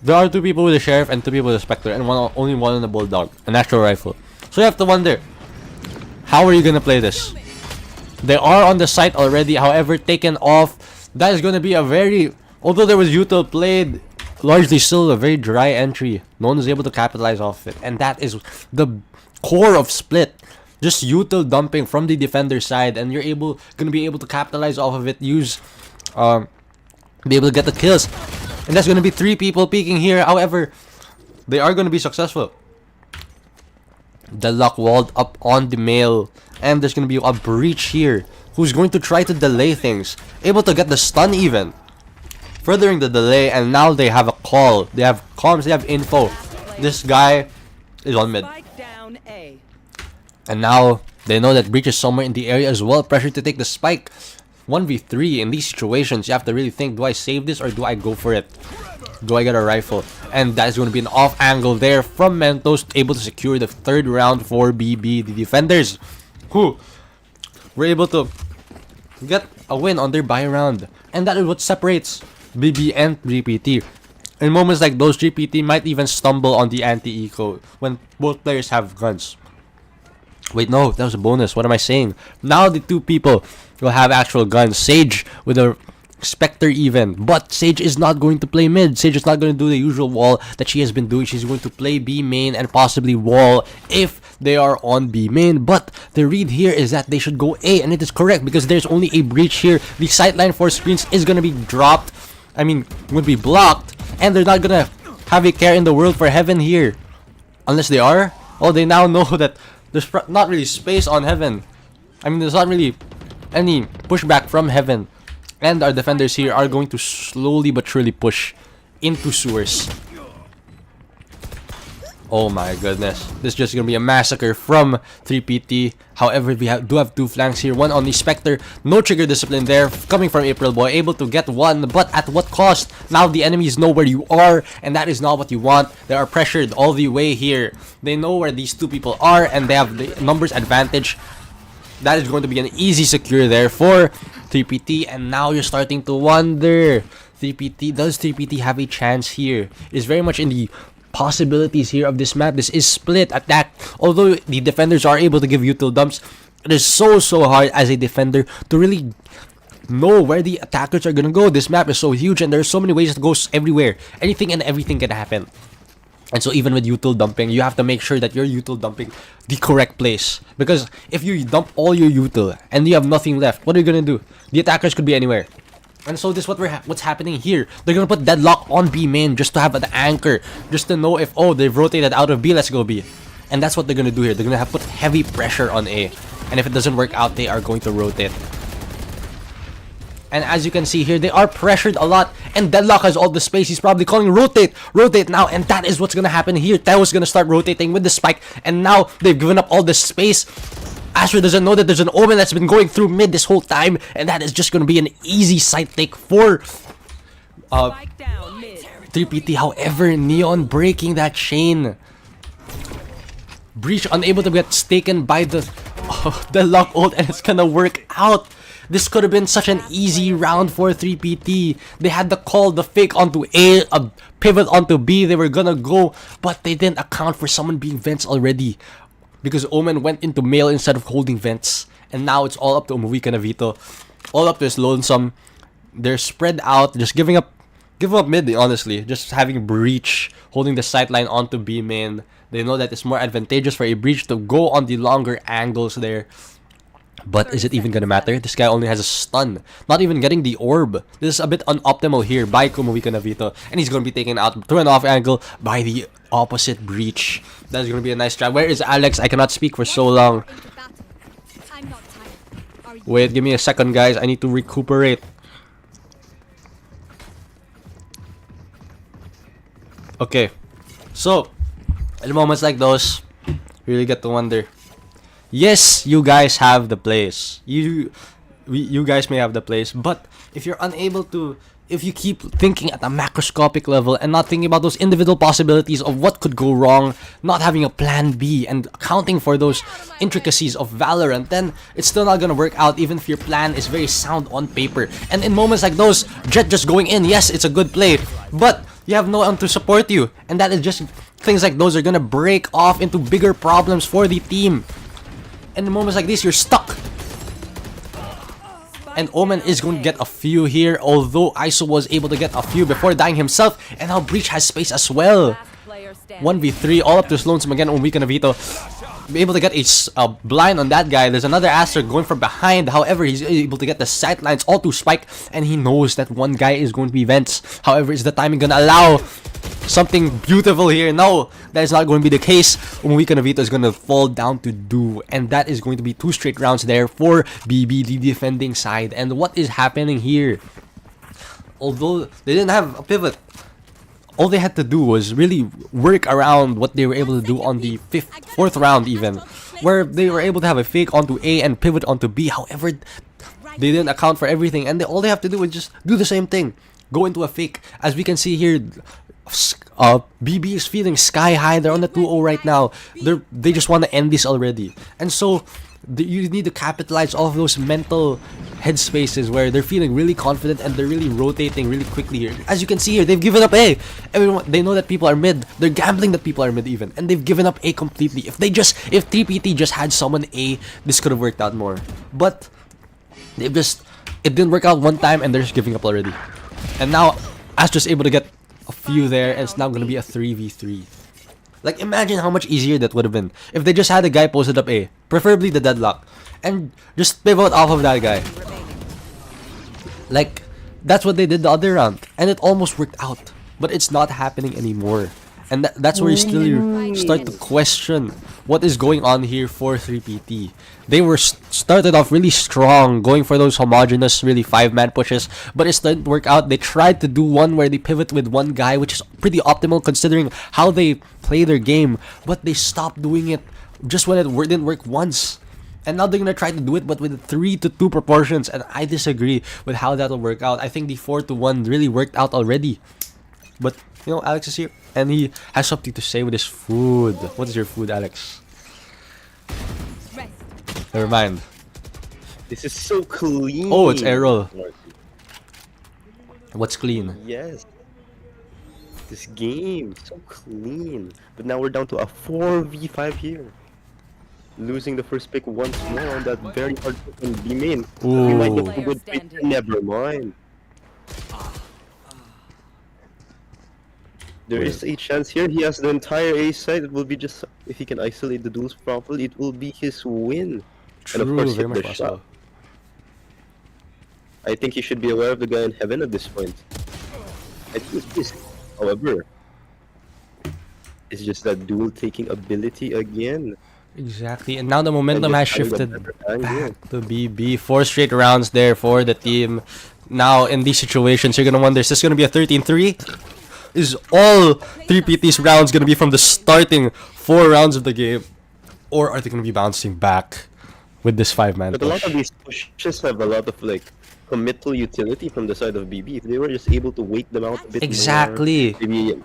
S2: there are two people with a sheriff and two people with a specter, and only one on the bulldog, a natural rifle. So you have to wonder, how are you gonna play this? They are on the site already, however, taken off. That is gonna be a very, although there was util played, largely still a very dry entry. No one was able to capitalize off it, and that is the core of Split. Just util dumping from the defender side, and you're gonna be able to capitalize off of it. Be able to get the kills, and that's gonna be 3 people peeking here. However, they are gonna be successful. The luck walled up on the male, and there's gonna be a breach here who's going to try to delay things, able to get the stun even, furthering the delay. And now they have a call, they have comms, they have info. This guy is on mid,
S3: Spike down A.
S2: and now they know that breach is somewhere in the area as well. Pressure to take the spike. 1v3 in these situations, you have to really think, do I save this or do I go for it? Do I get a rifle? And that is going to be an off angle there from Mentos, able to secure the 3rd round for BB. The defenders who were able to get a win on their buy round, and that is what separates BB and 3PT. In moments like those, 3PT might even stumble on the anti-eco when both players have guns. Wait, no, that was a bonus. What am I saying? Now the 2 people will have actual guns. Sage with a Spectre even, but Sage is not going to play mid. Sage is not going to do the usual wall that she has been doing. She's going to play B main and possibly wall if they are on B main. But the read here is that they should go A, and it is correct because there's only a breach here. The sightline for screens is going to be dropped. I mean, would be blocked, and they're not going to have a care in the world for heaven here, unless they are. Oh, they now know that there's not really space on heaven. I mean, there's not really any pushback from heaven. And our defenders here are going to slowly but surely push into sewers. Oh my goodness. This is just going to be a massacre from 3PT. However, we do have 2 flanks here. One on the Spectre. No trigger discipline there. Coming from April Boy. Able to get one. But at what cost? Now the enemies know where you are. And that is not what you want. They are pressured all the way here. They know where these 2 people are. And they have the numbers advantage. That is going to be an easy secure there for 3PT. And now you're starting to wonder, does 3PT have a chance here? It's very much in the possibilities here of this map. This is split attack. Although the defenders are able to give util dumps, It is so hard as a defender to really know where the attackers are gonna go. This map is so huge and there's so many ways to go everywhere. Anything and everything can happen. And so even with util dumping, you have to make sure that you're util dumping the correct place. Because if you dump all your util and you have nothing left, what are you gonna do? The attackers could be anywhere. And so this is what's happening here. They're gonna put deadlock on B main just to have an anchor, just to know if, oh, they've rotated out of B, let's go B. And that's what they're gonna do here. They're gonna have put heavy pressure on A. And if it doesn't work out, they are going to rotate. And as you can see here, they are pressured a lot. And Deadlock has all the space. He's probably calling rotate now. And that is what's gonna happen here. Teo's gonna start rotating with the spike. And now they've given up all the space. Asher doesn't know that there's an Omen that's been going through mid this whole time. And that is just gonna be an easy side take for
S3: Spike down mid.
S2: 3PT. However, Neon breaking that chain. Breach unable to get taken by the Deadlock ult. And it's gonna work out. This could have been such an easy round for 3PT. They had the call, the fake onto A, a pivot onto B. They were gonna go, but they didn't account for someone being vents already. Because Omen went into male instead of holding vents. And now it's all up to Umuwika and Avito. All up to his lonesome. They're spread out, just give up mid, honestly. Just having Breach holding the sideline onto B main. They know that it's more advantageous for a Breach to go on the longer angles there. But is it even gonna matter? This guy only has a stun. Not even getting the orb. This is a bit unoptimal here by Umuwika Navito. And he's gonna be taken out through an off angle by the opposite Breach. That's gonna be a nice try. Where is Alex? I cannot speak for so long. Wait, give me a second, guys. I need to recuperate. Okay. So, in moments like those, you really get to wonder. Yes, you guys have the place. You guys may have the place, but if you're unable to, if you keep thinking at a macroscopic level and not thinking about those individual possibilities of what could go wrong, not having a plan B and accounting for those intricacies of Valorant, then it's still not gonna work out even if your plan is very sound on paper. And in moments like those, Jet just going in, yes, it's a good play, but you have no one to support you, and that is just things like those are gonna break off into bigger problems for the team. And in moments like this, you're stuck. And Omen is going to get a few here, although ISO was able to get a few before dying himself. And now Breach has space as well. 1v3, all up to Sloansome again. Umuwika and Avito be able to get a blind on that guy. There's another Aster going from behind. However, he's able to get the sidelines all to Spike. And he knows that one guy is going to be Vents. However, is the timing going to allow something beautiful here? No, that is not going to be the case. Umuwika and Avito is going to fall down to do. And that is going to be 2 straight rounds there for BB, the defending side. And what is happening here? Although they didn't have a pivot, all they had to do was really work around what they were able to do on the 4th round even, where they were able to have a fake onto A and pivot onto B. However, they didn't account for everything, and all they have to do is just do the same thing, go into a fake. As we can see here, BB is feeling sky high. They're on the 2-0 right now. They just want to end this already, and so you need to capitalize off those mental headspaces where they're feeling really confident and they're really rotating really quickly here. As you can see here, they've given up A. Everyone, they know that people are mid. They're gambling that people are mid even, and they've given up A completely. If 3PT just had someone A, this could have worked out more. But it didn't work out one time, and they're just giving up already. And now Astra's able to get a few there, and it's now gonna be a 3v3. Like, imagine how much easier that would have been if they just had a guy posted up A, preferably the Deadlock, and just pivot off of that guy. Like, that's what they did the other round, and it almost worked out, but it's not happening anymore. And that's where you still start to question what is going on here for 3PT. They were started off really strong, going for those homogenous, really 5-man pushes, but it didn't work out. They tried to do one where they pivot with one guy, which is pretty optimal considering how they play their game, but they stopped doing it just when it didn't work once. And now they're gonna try to do it, but with 3-2 proportions, and I disagree with how that'll work out. I think the 4-1 really worked out already. But, you know, Alex is here, and he has something to say with his food. What is your food, Alex? Never mind.
S5: This is so clean.
S2: Oh, it's Errol. What's clean?
S5: Yes. This game, so clean. But now we're down to a 4v5 here. losing the first pick once more on that very hard pick on B main. We might get a good pick. Never mind. There is a chance here. He has the entire A side. It will be just if he can isolate the duels properly, it will be his win.
S2: True,
S5: and of course,
S2: very
S5: hit
S2: much
S5: the
S2: possible.
S5: shot. I think he should be aware of the guy in heaven at this point. I think it's this. However, it's just that duel taking ability again.
S2: Exactly, and now the momentum has
S5: just having a
S2: shifted
S5: better angle.
S2: back to BB. 4 straight rounds there for the team. Now, in these situations, you're gonna wonder, is this gonna be a 13-3? Is all 3PT's rounds gonna be from the starting 4 rounds of the game? Or are they gonna be bouncing back with this 5-man
S5: But a lot
S2: push?
S5: of these pushes have a lot of like committal utility from the side of BB. If they were just able to wait them out a bit
S2: Exactly.
S5: more, maybe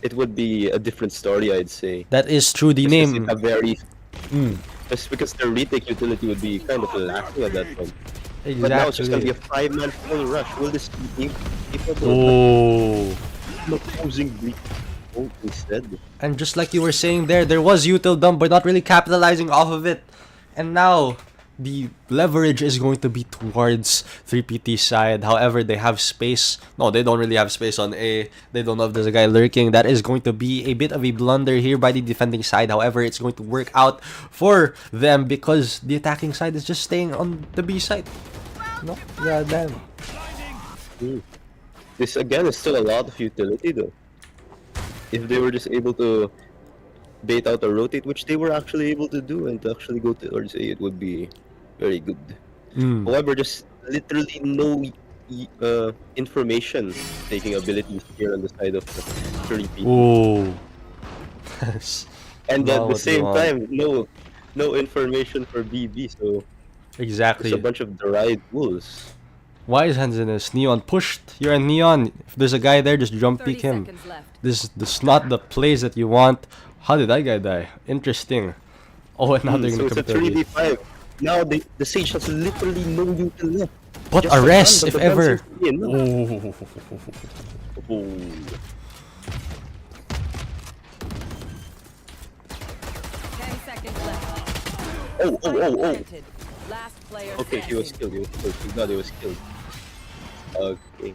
S5: it would be a different story, I'd say.
S2: That is true. The
S5: Just because
S2: name.
S5: it's a very, just because their retake utility would be kind of lacking at that point. But now it's just gonna be a
S2: Exactly.
S5: 5-man full rush. Will this be capable
S2: Oh.
S5: of opposing break instead?
S2: And just like you were saying there was util dump, but not really capitalizing off of it. And now, the leverage is going to be towards 3PT's side. However, they have space. No, they don't really have space on A. They don't know if there's a guy lurking. That is going to be a bit of a blunder here by the defending side. However, it's going to work out for them because the attacking side is just staying on the B side. No? Yeah, damn.
S5: This again is still a lot of utility though. If they were just able to bait out a rotate, which they were actually able to do, and to actually go towards A, it would be very good. However, just literally no information taking abilities here on the side of the 3P.
S2: Oh.
S5: And
S2: Not
S5: at the
S2: what we
S5: same
S2: want.
S5: time, no information for BB, so
S2: Exactly.
S5: it's a bunch of derived wolves.
S2: Why is Hansinus? Neon pushed. You're a Neon. If there's a guy there, just jump
S3: 30
S2: peek him.
S3: seconds left.
S2: This is not the plays that you want. How did that guy die? Interesting. Oh, and now they're
S5: So
S2: gonna
S5: it's a
S2: come to me.
S5: 3v5. Now the Sage has literally no util left.
S2: But
S5: Just
S2: a
S5: the
S2: rest,
S5: gun,
S2: if
S5: but the gun
S2: ever.
S5: seems to be enough.
S2: Oh.
S5: Oh.
S3: 10 seconds left.
S5: Oh.
S3: Planted. Last player
S5: Okay, he was
S3: standing.
S5: killed. Thank God he was killed. Okay.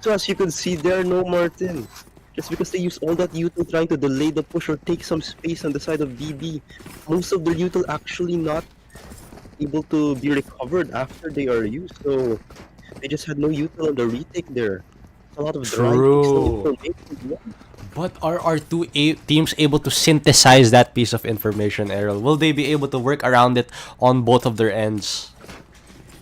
S5: So as you can see there, no Martin. Just because they use all that util trying to delay the push or take some space on the side of BB, most of their util actually not able to be recovered after they are used. So they just had no util on the retake there. A lot of dry
S2: True.
S5: information.
S2: But are our teams able to synthesize that piece of information, Errol? Will they be able to work around it on both of their ends?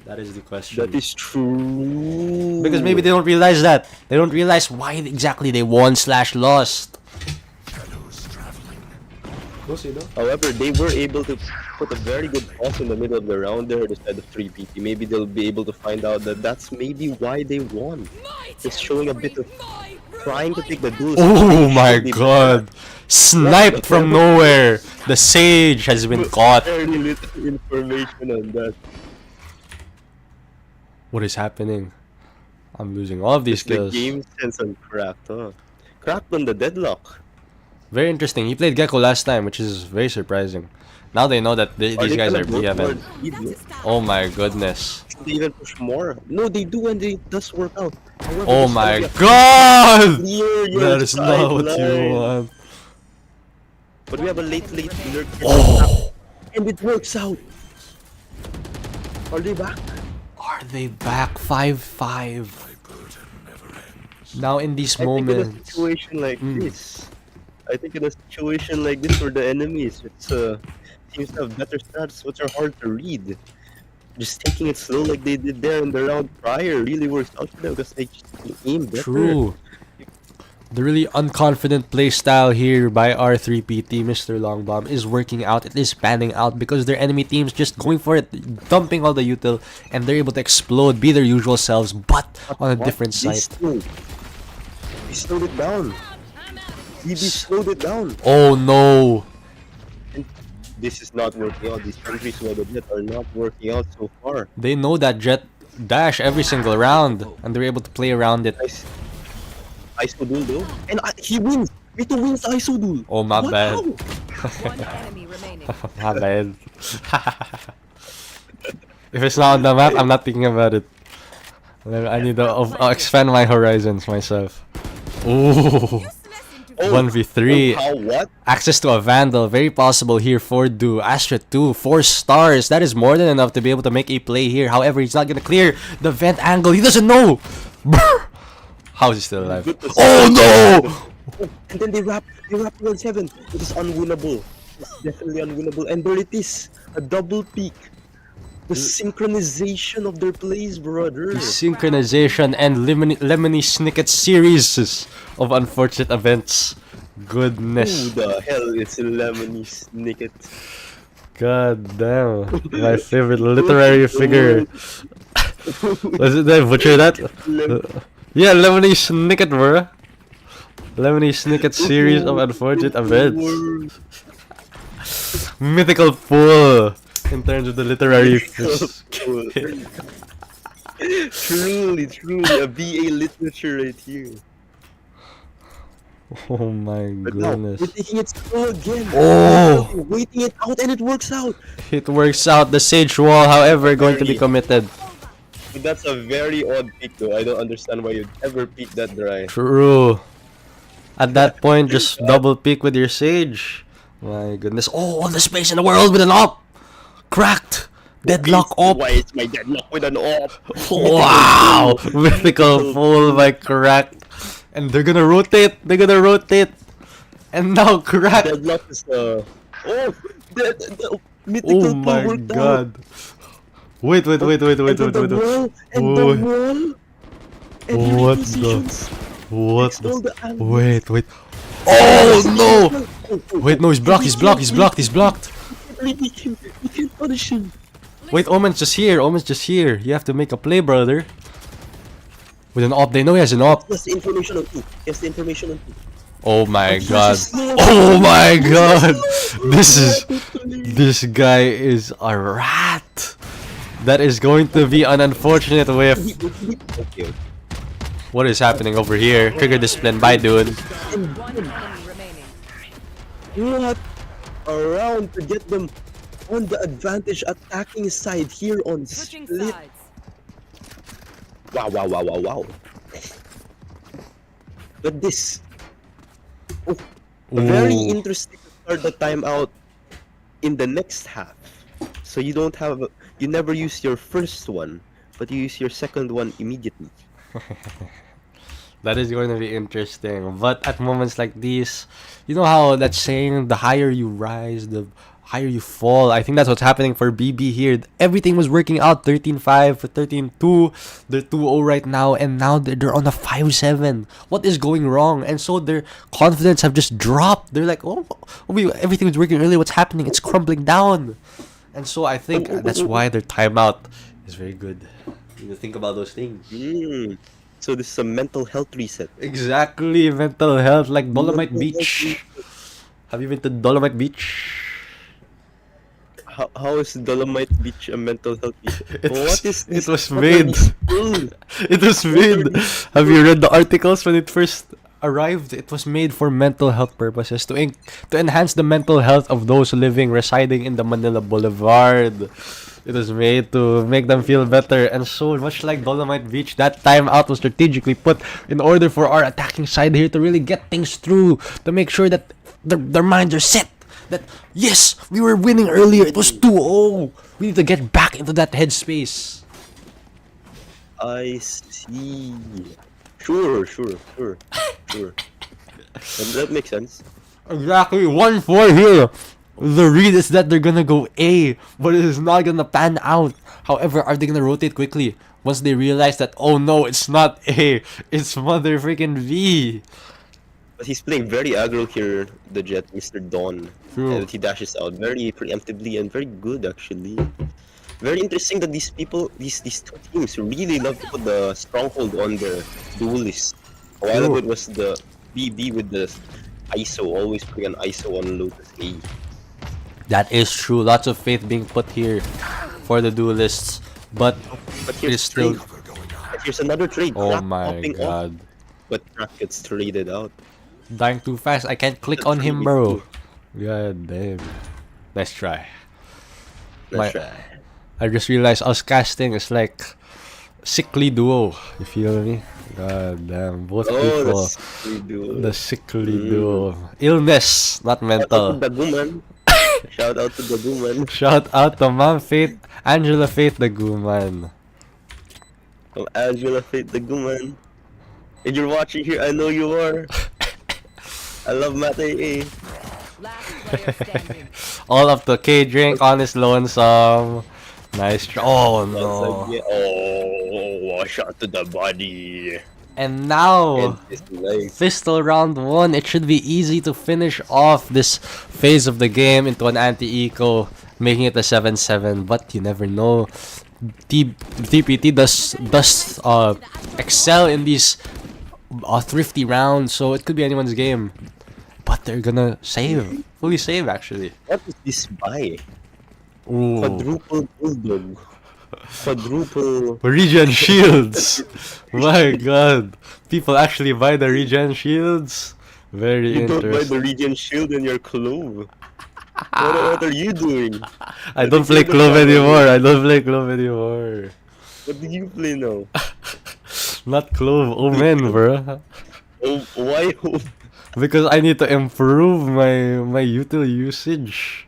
S2: That is the question.
S5: That is true.
S2: Because maybe they don't realize that. They don't realize why exactly they won/lost. We'll see though.
S5: However, they were able to put a very good pause in the middle of the round there instead of 3PT. Maybe they'll be able to find out that that's maybe why they won. Just showing a bit of trying to take the duels.
S2: Oh my god! Sniped from nowhere! The Sage has been caught.
S5: Very little information on that.
S2: What is happening? I'm losing all of these
S5: The
S2: kills.
S5: game sense on cracked, huh? Cracked on the deadlock.
S2: Very interesting. He played Gecko last time, which is very surprising. Now they know that these guys are B7. Oh my goodness.
S5: Should they even push more? No, they do and it does work out. However,
S2: Oh
S5: this
S2: my
S5: is gonna
S2: god!
S5: be a clear your
S2: That is not what you
S5: sideline.
S2: want.
S5: But we have a late lurk.
S2: Oh!
S5: And it works out. Are they back?
S2: Are they back 5-5? Now in these
S5: I think in a
S2: moments.
S5: situation like this, I think in a situation like this where the enemies, seems to have better stats, which are hard to read. Just taking it slow like they did there in the round prior really works out for them because they just aim better.
S2: True. The really unconfident playstyle here by our 3PT, Mr. Longbomb, is working out. It is panning out because their enemy team's just going for it, dumping all the util, and they're able to explode, be their usual selves, but on a different site.
S5: They slowed it down. BB slowed it down.
S2: Oh no!
S5: This is not working out. These countries who are are not working out so far.
S2: They know that Jet dash every single round, and they're able to play around it.
S5: Nice. ISO duel though. And he wins! Vito wins ISO duel!
S2: Oh, my bad.
S5: Wow.
S3: One enemy remaining.
S2: My bad. If it's not on the map, I'm not thinking about it. I need to expand my horizons myself. Ooh.
S5: Oh,
S2: 1v3.
S5: How what?
S2: Access to a Vandal. Very possible here for Do. Astra 2. 4 stars. That is more than enough to be able to make a play here. However, he's not going to clear the vent angle. He doesn't know. How is he still alive? Oh no!
S5: And then they wrap 1-7. It is unwinnable. It's definitely unwinnable. And there it is. A double peak. The synchronization of their plays, brother.
S2: Synchronization and lemony snicket series of unfortunate events. Goodness.
S5: Who the hell is Lemony Snicket?
S2: God damn. My favorite literary figure. Did I butcher that? Yeah, Lemony Snicket, bro. Lemony Snicket series of unfortunate events. Mythical fool in terms of the literary.
S5: Truly a BA literature right here.
S2: Oh my
S5: But now,
S2: goodness.
S5: we're taking it slow again.
S2: Oh!
S5: We're waiting it out and it works out.
S2: It works out. The Sage Wall, however, going to be committed.
S5: But that's a very odd pick though. I don't understand why you'd ever pick that dry.
S2: True. At that point, just double peek with your Sage. My goodness. Oh, all the space in the world with an op! Cracked! Deadlock op!
S5: Why is my deadlock with an op?
S2: Wow! Mythical fool by Cracked. And they're gonna rotate! They're gonna rotate! And now Cracked!
S5: Deadlock is the mythical
S2: Oh my
S5: worked
S2: god.
S5: out.
S2: Wait.
S5: And the wall, and the
S2: Wait.
S5: wall, and he
S2: What
S5: repositions.
S2: What
S5: Fixed all
S2: the...
S5: the angles.
S2: Wait. Oh no!
S5: Oh,
S2: Wait, no, he's blocked.
S5: We can punish him.
S2: Wait, Omen's just here. You have to make a play, brother. With an op, they know he has an op.
S5: Yes, the information on two. Yes, the information on two.
S2: Oh my
S5: Flash
S2: god.
S5: is slow.
S2: Oh my god.
S5: Flash is slow.
S2: This guy is a rat. That is going to be an unfortunate whiff.
S5: Okay.
S2: What is happening over here? Trigger discipline by dude.
S3: One enemy remaining.
S5: What? Around to get them on the advantage attacking side here on
S3: Switching
S5: split.
S3: sides.
S5: Wow. But this. Oh, very interesting to start the timeout in the next half. So you don't have, you never use your first one, but you use your second one immediately.
S2: That is going to be interesting. But at moments like these, you know how that saying, the higher you rise, the higher you fall. I think that's what's happening for BB here. Everything was working out. 13-5 for 13-2. They're 2-0 right now, and now they're on a 5-7. What is going wrong? And so their confidence have just dropped. They're like, everything was working earlier. What's happening? It's crumbling down. And so I think that's why their timeout is very good. You need to think about those things.
S5: So this is a mental health reset.
S2: Exactly, mental health, like Dolomite Beach. Have you been to Dolomite Beach?
S5: How is Dolomite Beach a mental health reset?
S2: It
S5: What is
S2: it
S5: this?
S2: was
S5: What are
S2: made.
S5: these things?
S2: It was made. Have you read the articles when it first arrived? It was made for mental health purposes to enhance the mental health of those residing in the Manila Boulevard. It was made to make them feel better, and so much like Dolomite Beach, that timeout was strategically put in order for our attacking side here to really get things through, to make sure that their minds are set. That yes, we were winning earlier. It was 2-0. We need to get back into that headspace.
S5: I see. Sure. And that makes sense.
S2: Exactly, 1-4 here. The read is that they're gonna go A, but it is not gonna pan out. However, are they gonna rotate quickly once they realize that, oh no, it's not A, it's mother freaking V?
S5: But he's playing very aggro here, the Jet, Mr. Dawn.
S2: True.
S5: And he dashes out very preemptively and very good actually. Very interesting that these people, these two teams really love to put the stronghold on the duelists. A while ago it was the BB with the ISO, always putting an ISO on Lotus A.
S2: That is true. Lots of faith being put here for the duelists, but
S5: But
S2: it
S5: here's
S2: is still.
S5: here's another trade.
S2: Oh
S5: Crack
S2: my
S5: popping off,
S2: god,
S5: but Crack gets traded out.
S2: dying too fast. I can't click on him, bro. God damn. Nice try.
S5: Let's
S2: My-
S5: try.
S2: I just realized us casting is like sickly duo. You feel me? God damn. Both
S5: Oh,
S2: people.
S5: that's we do.
S2: The sickly duo. Illness, not
S5: Shout out to
S2: mental.
S5: the woman. Shout out to the woman.
S2: Shout out to Mom Faith, Angela Faith the Guman.
S5: From Angela Fate the woman. If you're watching here, I know you are. I love Mate A.
S3: Last player standing.
S2: All up to K Drink, Honest Lonesome. Nice try. Oh
S5: Once
S2: no.
S5: again. Oh, a shot to the body.
S2: And now,
S5: And it's nice.
S2: Pistol round 1. It should be easy to finish off this phase of the game into an anti-eco, making it a 7-7. But you never know. TPT does excel in these thrifty rounds, so it could be anyone's game. But they're gonna save, fully save actually.
S5: What is this buy?
S2: Ooh,
S5: Quadruple bulldog. Quadruple.
S2: regen shields. My God, people actually buy the regen shields. Very
S5: You don't buy
S2: interesting.
S5: the Regen Shield in your Clove. What are you doing?
S2: I don't play Clove anymore. I don't play Clove anymore.
S5: What do you play now?
S2: Not Clove, Omen, bro.
S5: Oh, why?
S2: Because I need to improve my util usage,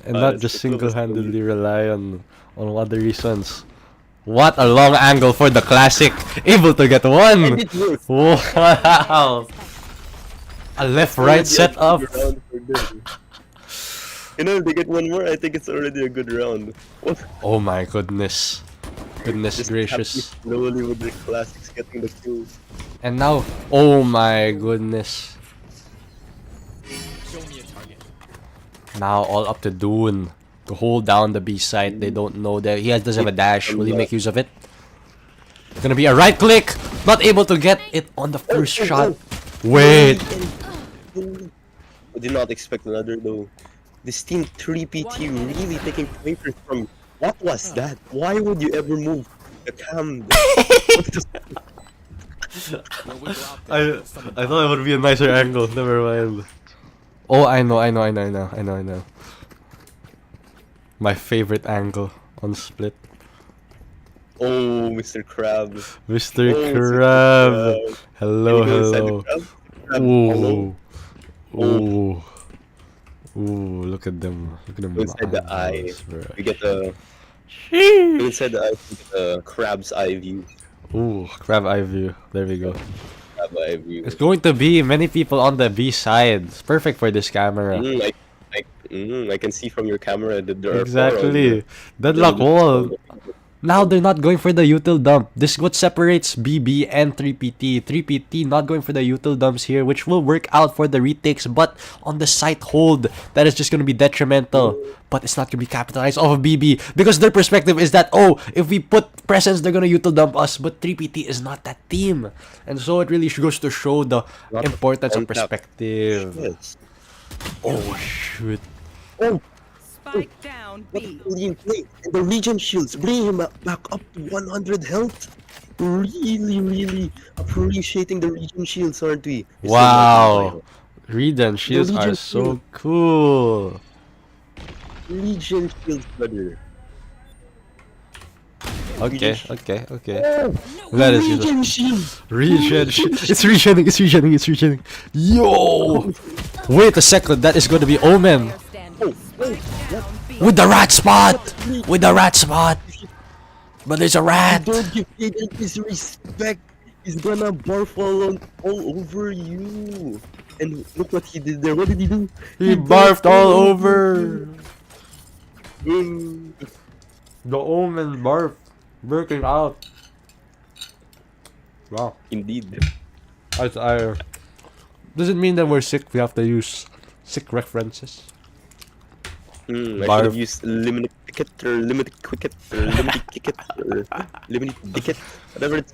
S2: and not
S5: it's
S2: just
S5: the Clove is
S2: single-handedly rely on other reasons. What a long angle for the classic, able to get
S5: And
S2: one.
S5: it works.
S2: Wow, a left-right
S5: Already a
S2: setup.
S5: good round for them. You know, if they get one more, I think it's already a good round. What?
S2: Oh my goodness, goodness
S5: Just
S2: gracious.
S5: happy slowly with the classics getting the kills.
S2: And now, oh my goodness.
S4: Show me a target.
S2: Now all up to Dune to hold down the B site. They don't know that he doesn't have a dash. Will he make use of it? It's gonna be a right click. Not able to get it on the first shot. Wait.
S5: I did not expect another though. This team 3PT really taking pointers from. What was that? Why would you ever move the cam?
S4: When we go out there,
S2: I thought it would be a nicer angle. Never mind. Oh, I know. My favorite angle on split.
S5: Oh, Mr. Crab.
S2: Mr.
S5: Oh,
S2: Crab. Hello,
S5: Can you go inside the
S2: hello.
S5: crab? Crab, hello.
S2: Ooh. Ooh. Ooh, look at them. Look at them.
S5: Go inside the eye.
S2: angles, bro.
S5: We get the. Go inside the eye. We get the crab's eye view.
S2: Ooh, crab eye view. There we go.
S5: Crab eye view.
S2: It's going to be many people on the B side. It's perfect for this camera.
S5: I can see from your camera that there are
S2: Exactly.
S5: four
S2: Deadlock
S5: on
S2: wall. Now they're not going for the util dump. This is what separates BB and 3PT. 3PT not going for the util dumps here, which will work out for the retakes, but on the site hold, that is just going to be detrimental. But it's not going to be capitalized off of BB because their perspective is that, oh, if we put presence, they're going to util dump us. But 3PT is not that team. And so it really goes to show the
S5: Not
S2: importance of
S5: on tap.
S2: perspective.
S5: Yes.
S2: Oh, shoot.
S5: Oh,
S3: Spike down
S5: what
S3: B.
S5: a brilliant play! And the Regen shields bring him back up to 100 health. Really appreciating the Regen shields, aren't we? Mr.
S2: Wow. Regen shields
S5: Legion
S2: are so cool.
S5: Regen shields, brother.
S2: Okay.
S5: Oh,
S2: That is
S5: Regen shields.
S2: Regen. It's regening. Yo! Wait a second. That is going to be Omen
S3: Player standing. Spike down B.
S2: with the rat spot. But there's a rat.
S5: Don't give Aiden his respect. He's gonna barf all over you. And look what he did there. What did he do?
S2: He barfed all over.
S5: Mm.
S2: The Omen barf working out. Wow.
S5: Indeed.
S2: Does it mean that we're sick? We have to use sick references.
S5: I should
S2: Barf.
S5: have used limited picket or limited quicket or limited kicket or limited dicket.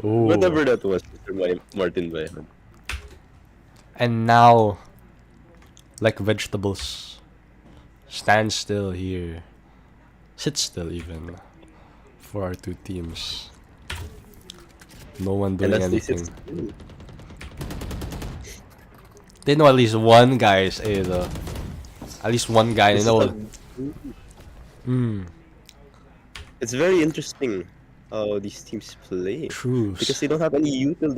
S2: Ooh.
S5: Whatever that was, Mr. Martin Bay.
S2: And now, like vegetables, stand still here. Sit still even. For our two teams. No one doing
S5: And as they
S2: anything.
S5: sit
S2: They know at least one guy is A though. At least one guy, you
S5: This is
S2: know.
S5: It's very interesting how these teams play.
S2: True.
S5: Because they don't have any util,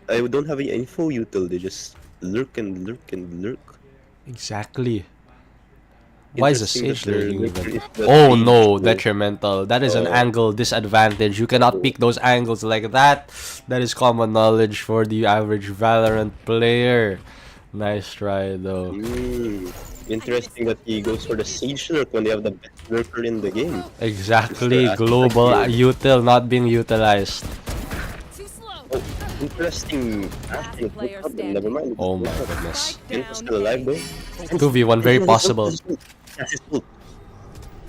S5: I don't have any info util, they just lurk and lurk and lurk.
S2: Exactly. Why is the
S5: Interesting that
S2: sage
S5: they're
S2: lurking even?
S5: literally the
S2: Oh
S5: sage
S2: no,
S5: will-
S2: detrimental. That is an
S5: Oh.
S2: angle disadvantage. You cannot pick those angles like that. That is common knowledge for the average Valorant player. Nice try though.
S5: Interesting that he goes for the sage lurk when they have the best lurker in the game.
S2: Exactly.
S5: Mr.
S2: Global
S5: Aspect here.
S2: util not being utilized.
S5: Oh, interesting. Actually,
S3: player
S5: no problem. Never mind.
S2: Oh my goodness.
S5: Kent is still alive though.
S2: 2v1 very possible.
S5: That's his ult.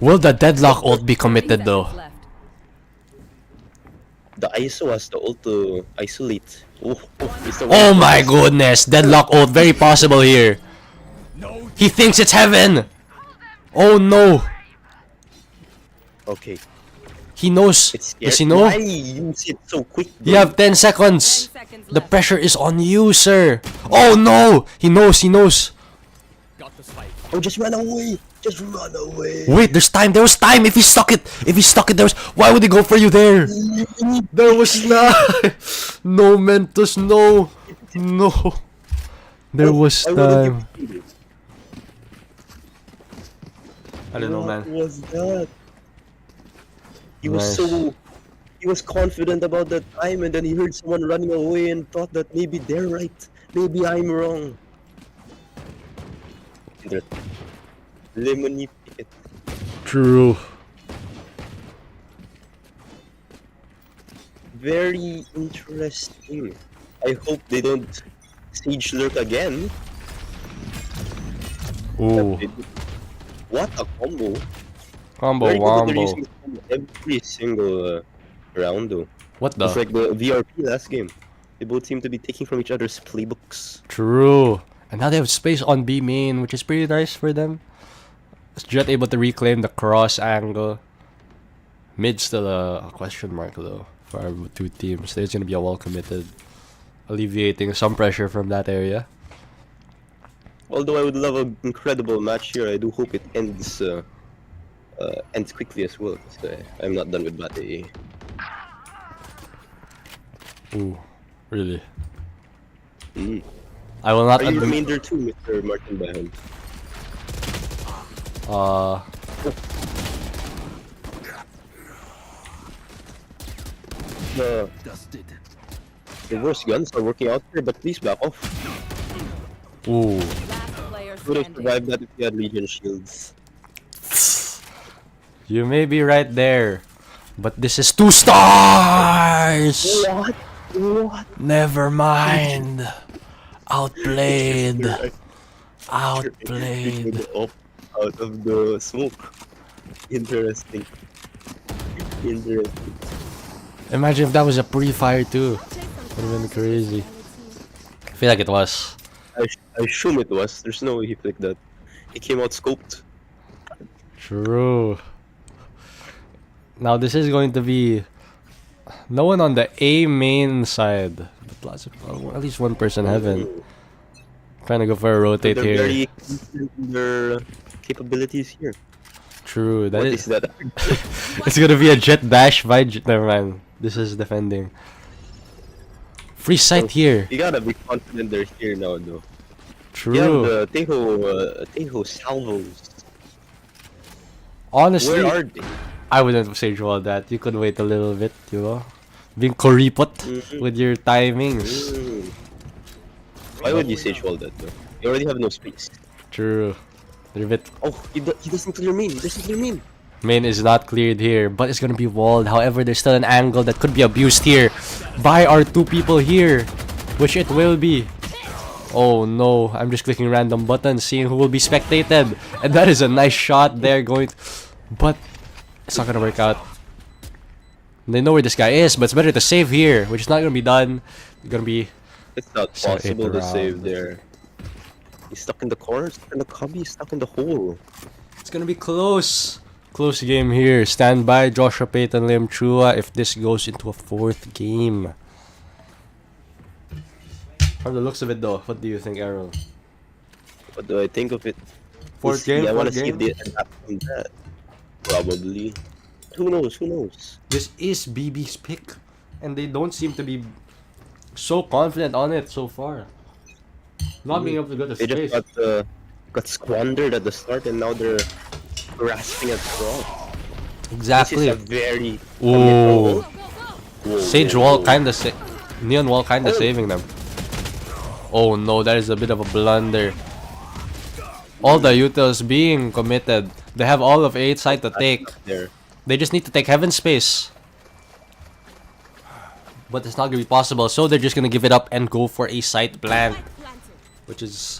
S2: Will the deadlock ult be committed though?
S5: The ISO has the ult to isolate. It's the
S2: Oh
S5: one-
S2: my goodness. Deadlock ult very possible here. He thinks it's heaven. Oh no.
S5: Okay.
S2: He knows.
S5: It's
S2: Does he
S5: scared.
S2: know?
S5: Why use it so quick?
S2: You have 10 seconds.
S3: 10 seconds
S2: The
S3: left.
S2: pressure is on you, sir. Oh no! He knows, he knows.
S4: Got the spike.
S5: Oh, just run away! Just run away!
S2: Wait, there's time. There was time. If he stuck it, there was. Why would he go for you there? There was not. No, Mentos, no. No. There was
S5: I wouldn't
S2: time.
S5: give it.
S2: I don't know,
S5: What
S2: man.
S5: was that? He was
S2: Nice.
S5: so... He was confident about that time and then he heard someone running away and thought that maybe they're right. Maybe I'm wrong. Lemony Picket.
S2: True.
S5: Very interesting. I hope they don't Sage Lurk again.
S2: Ooh.
S5: What a combo.
S2: Combo
S5: Very good that they're
S2: wombo.
S5: using this combo every single round though.
S2: What
S5: It's
S2: the?
S5: like the VRP last game. They both seem to be taking from each other's playbooks.
S2: True. And now they have space on B main, which is pretty nice for them. Jet able to reclaim the cross angle. Mid still a question mark though for our two teams. There's gonna be a wall committed, alleviating some pressure from that area.
S5: Although I would love an incredible match here, I do hope it ends ends quickly as well. 'Cause, I'm not done with Bate.
S2: Ooh, really?
S5: Mm.
S2: I will not
S5: Are you
S2: admit.
S5: remainder too, Mr. Martin Bahan?
S4: Dusted.
S5: The worst guns are working out here, but please back off.
S2: Ooh,
S3: Last player
S5: Would have
S3: standing.
S5: survived that if you had Legion shields.
S2: you may be right there, but this is 2 stars.
S5: What? What?
S2: Never mind. Outplayed. Outplayed.
S5: Up out of the smoke. Interesting. Interesting.
S2: Imagine if that was a pre-fire too. Would have been crazy. I feel like it was.
S5: I assume it was. There's no way he flicked that. He came out scoped.
S2: True. Now this is going to be no one on the A main side, but lots of, at least one person heaven. Trying to go for a rotate
S5: They're
S2: here.
S5: very confident in their capabilities here.
S2: True. That
S5: What
S2: is.
S5: is that?
S2: It's gonna be a jet dash by. Never mind. This is defending. Free sight here.
S5: You gotta be confident they're here now, though.
S2: True.
S5: You have the Tejo salvos.
S2: Honestly,
S5: Where are they?
S2: I wouldn't sage wall that. You could wait a little bit, you know? Being koripot with your timings.
S5: Mm. Why would you sage wall that, though? You already have no space.
S2: True. They're a bit.
S5: Oh, he doesn't clear main. He doesn't clear main.
S2: Main is not cleared here, but it's gonna be walled. However, there's still an angle that could be abused here by our two people here, which it will be. Oh no, I'm just clicking random buttons, seeing who will be spectated. And that is a nice shot there going. But it's not gonna work out. They know where this guy is, but it's better to save here, which is not gonna be done. It's gonna be.
S5: It's not
S2: So
S5: possible
S2: eighth
S5: to
S2: round.
S5: save there. He's stuck in the corner, stuck in the cubby, stuck in the hole.
S2: It's gonna be close. Close game here. Stand by Joshua Payton Lim Chua if this goes into a 4th game. From the looks of it though, what do you think, Errol?
S5: What do I think of it?
S2: Fourth game,
S5: I want
S2: fourth
S5: to see if
S2: game.
S5: they adapt from that. Probably. Who knows? Who knows?
S2: This is BB's pick, and they don't seem to be so confident on it so far. Not being able to get the
S5: They
S2: space.
S5: just got squandered at the start, and now they're grasping at straw.
S2: Exactly.
S5: This is a very
S2: Ooh.
S5: Whoa,
S2: Sage
S5: whoa,
S2: wall
S5: whoa.
S2: kinda Neon wall kinda
S5: Oh.
S2: saving them. Oh no, that is a bit of a blunder. All the utils being committed. They have all of 8 side to take.
S5: There.
S2: They just need to take heaven space. But it's not gonna be possible, so they're just gonna give it up and go for a site plant. Which is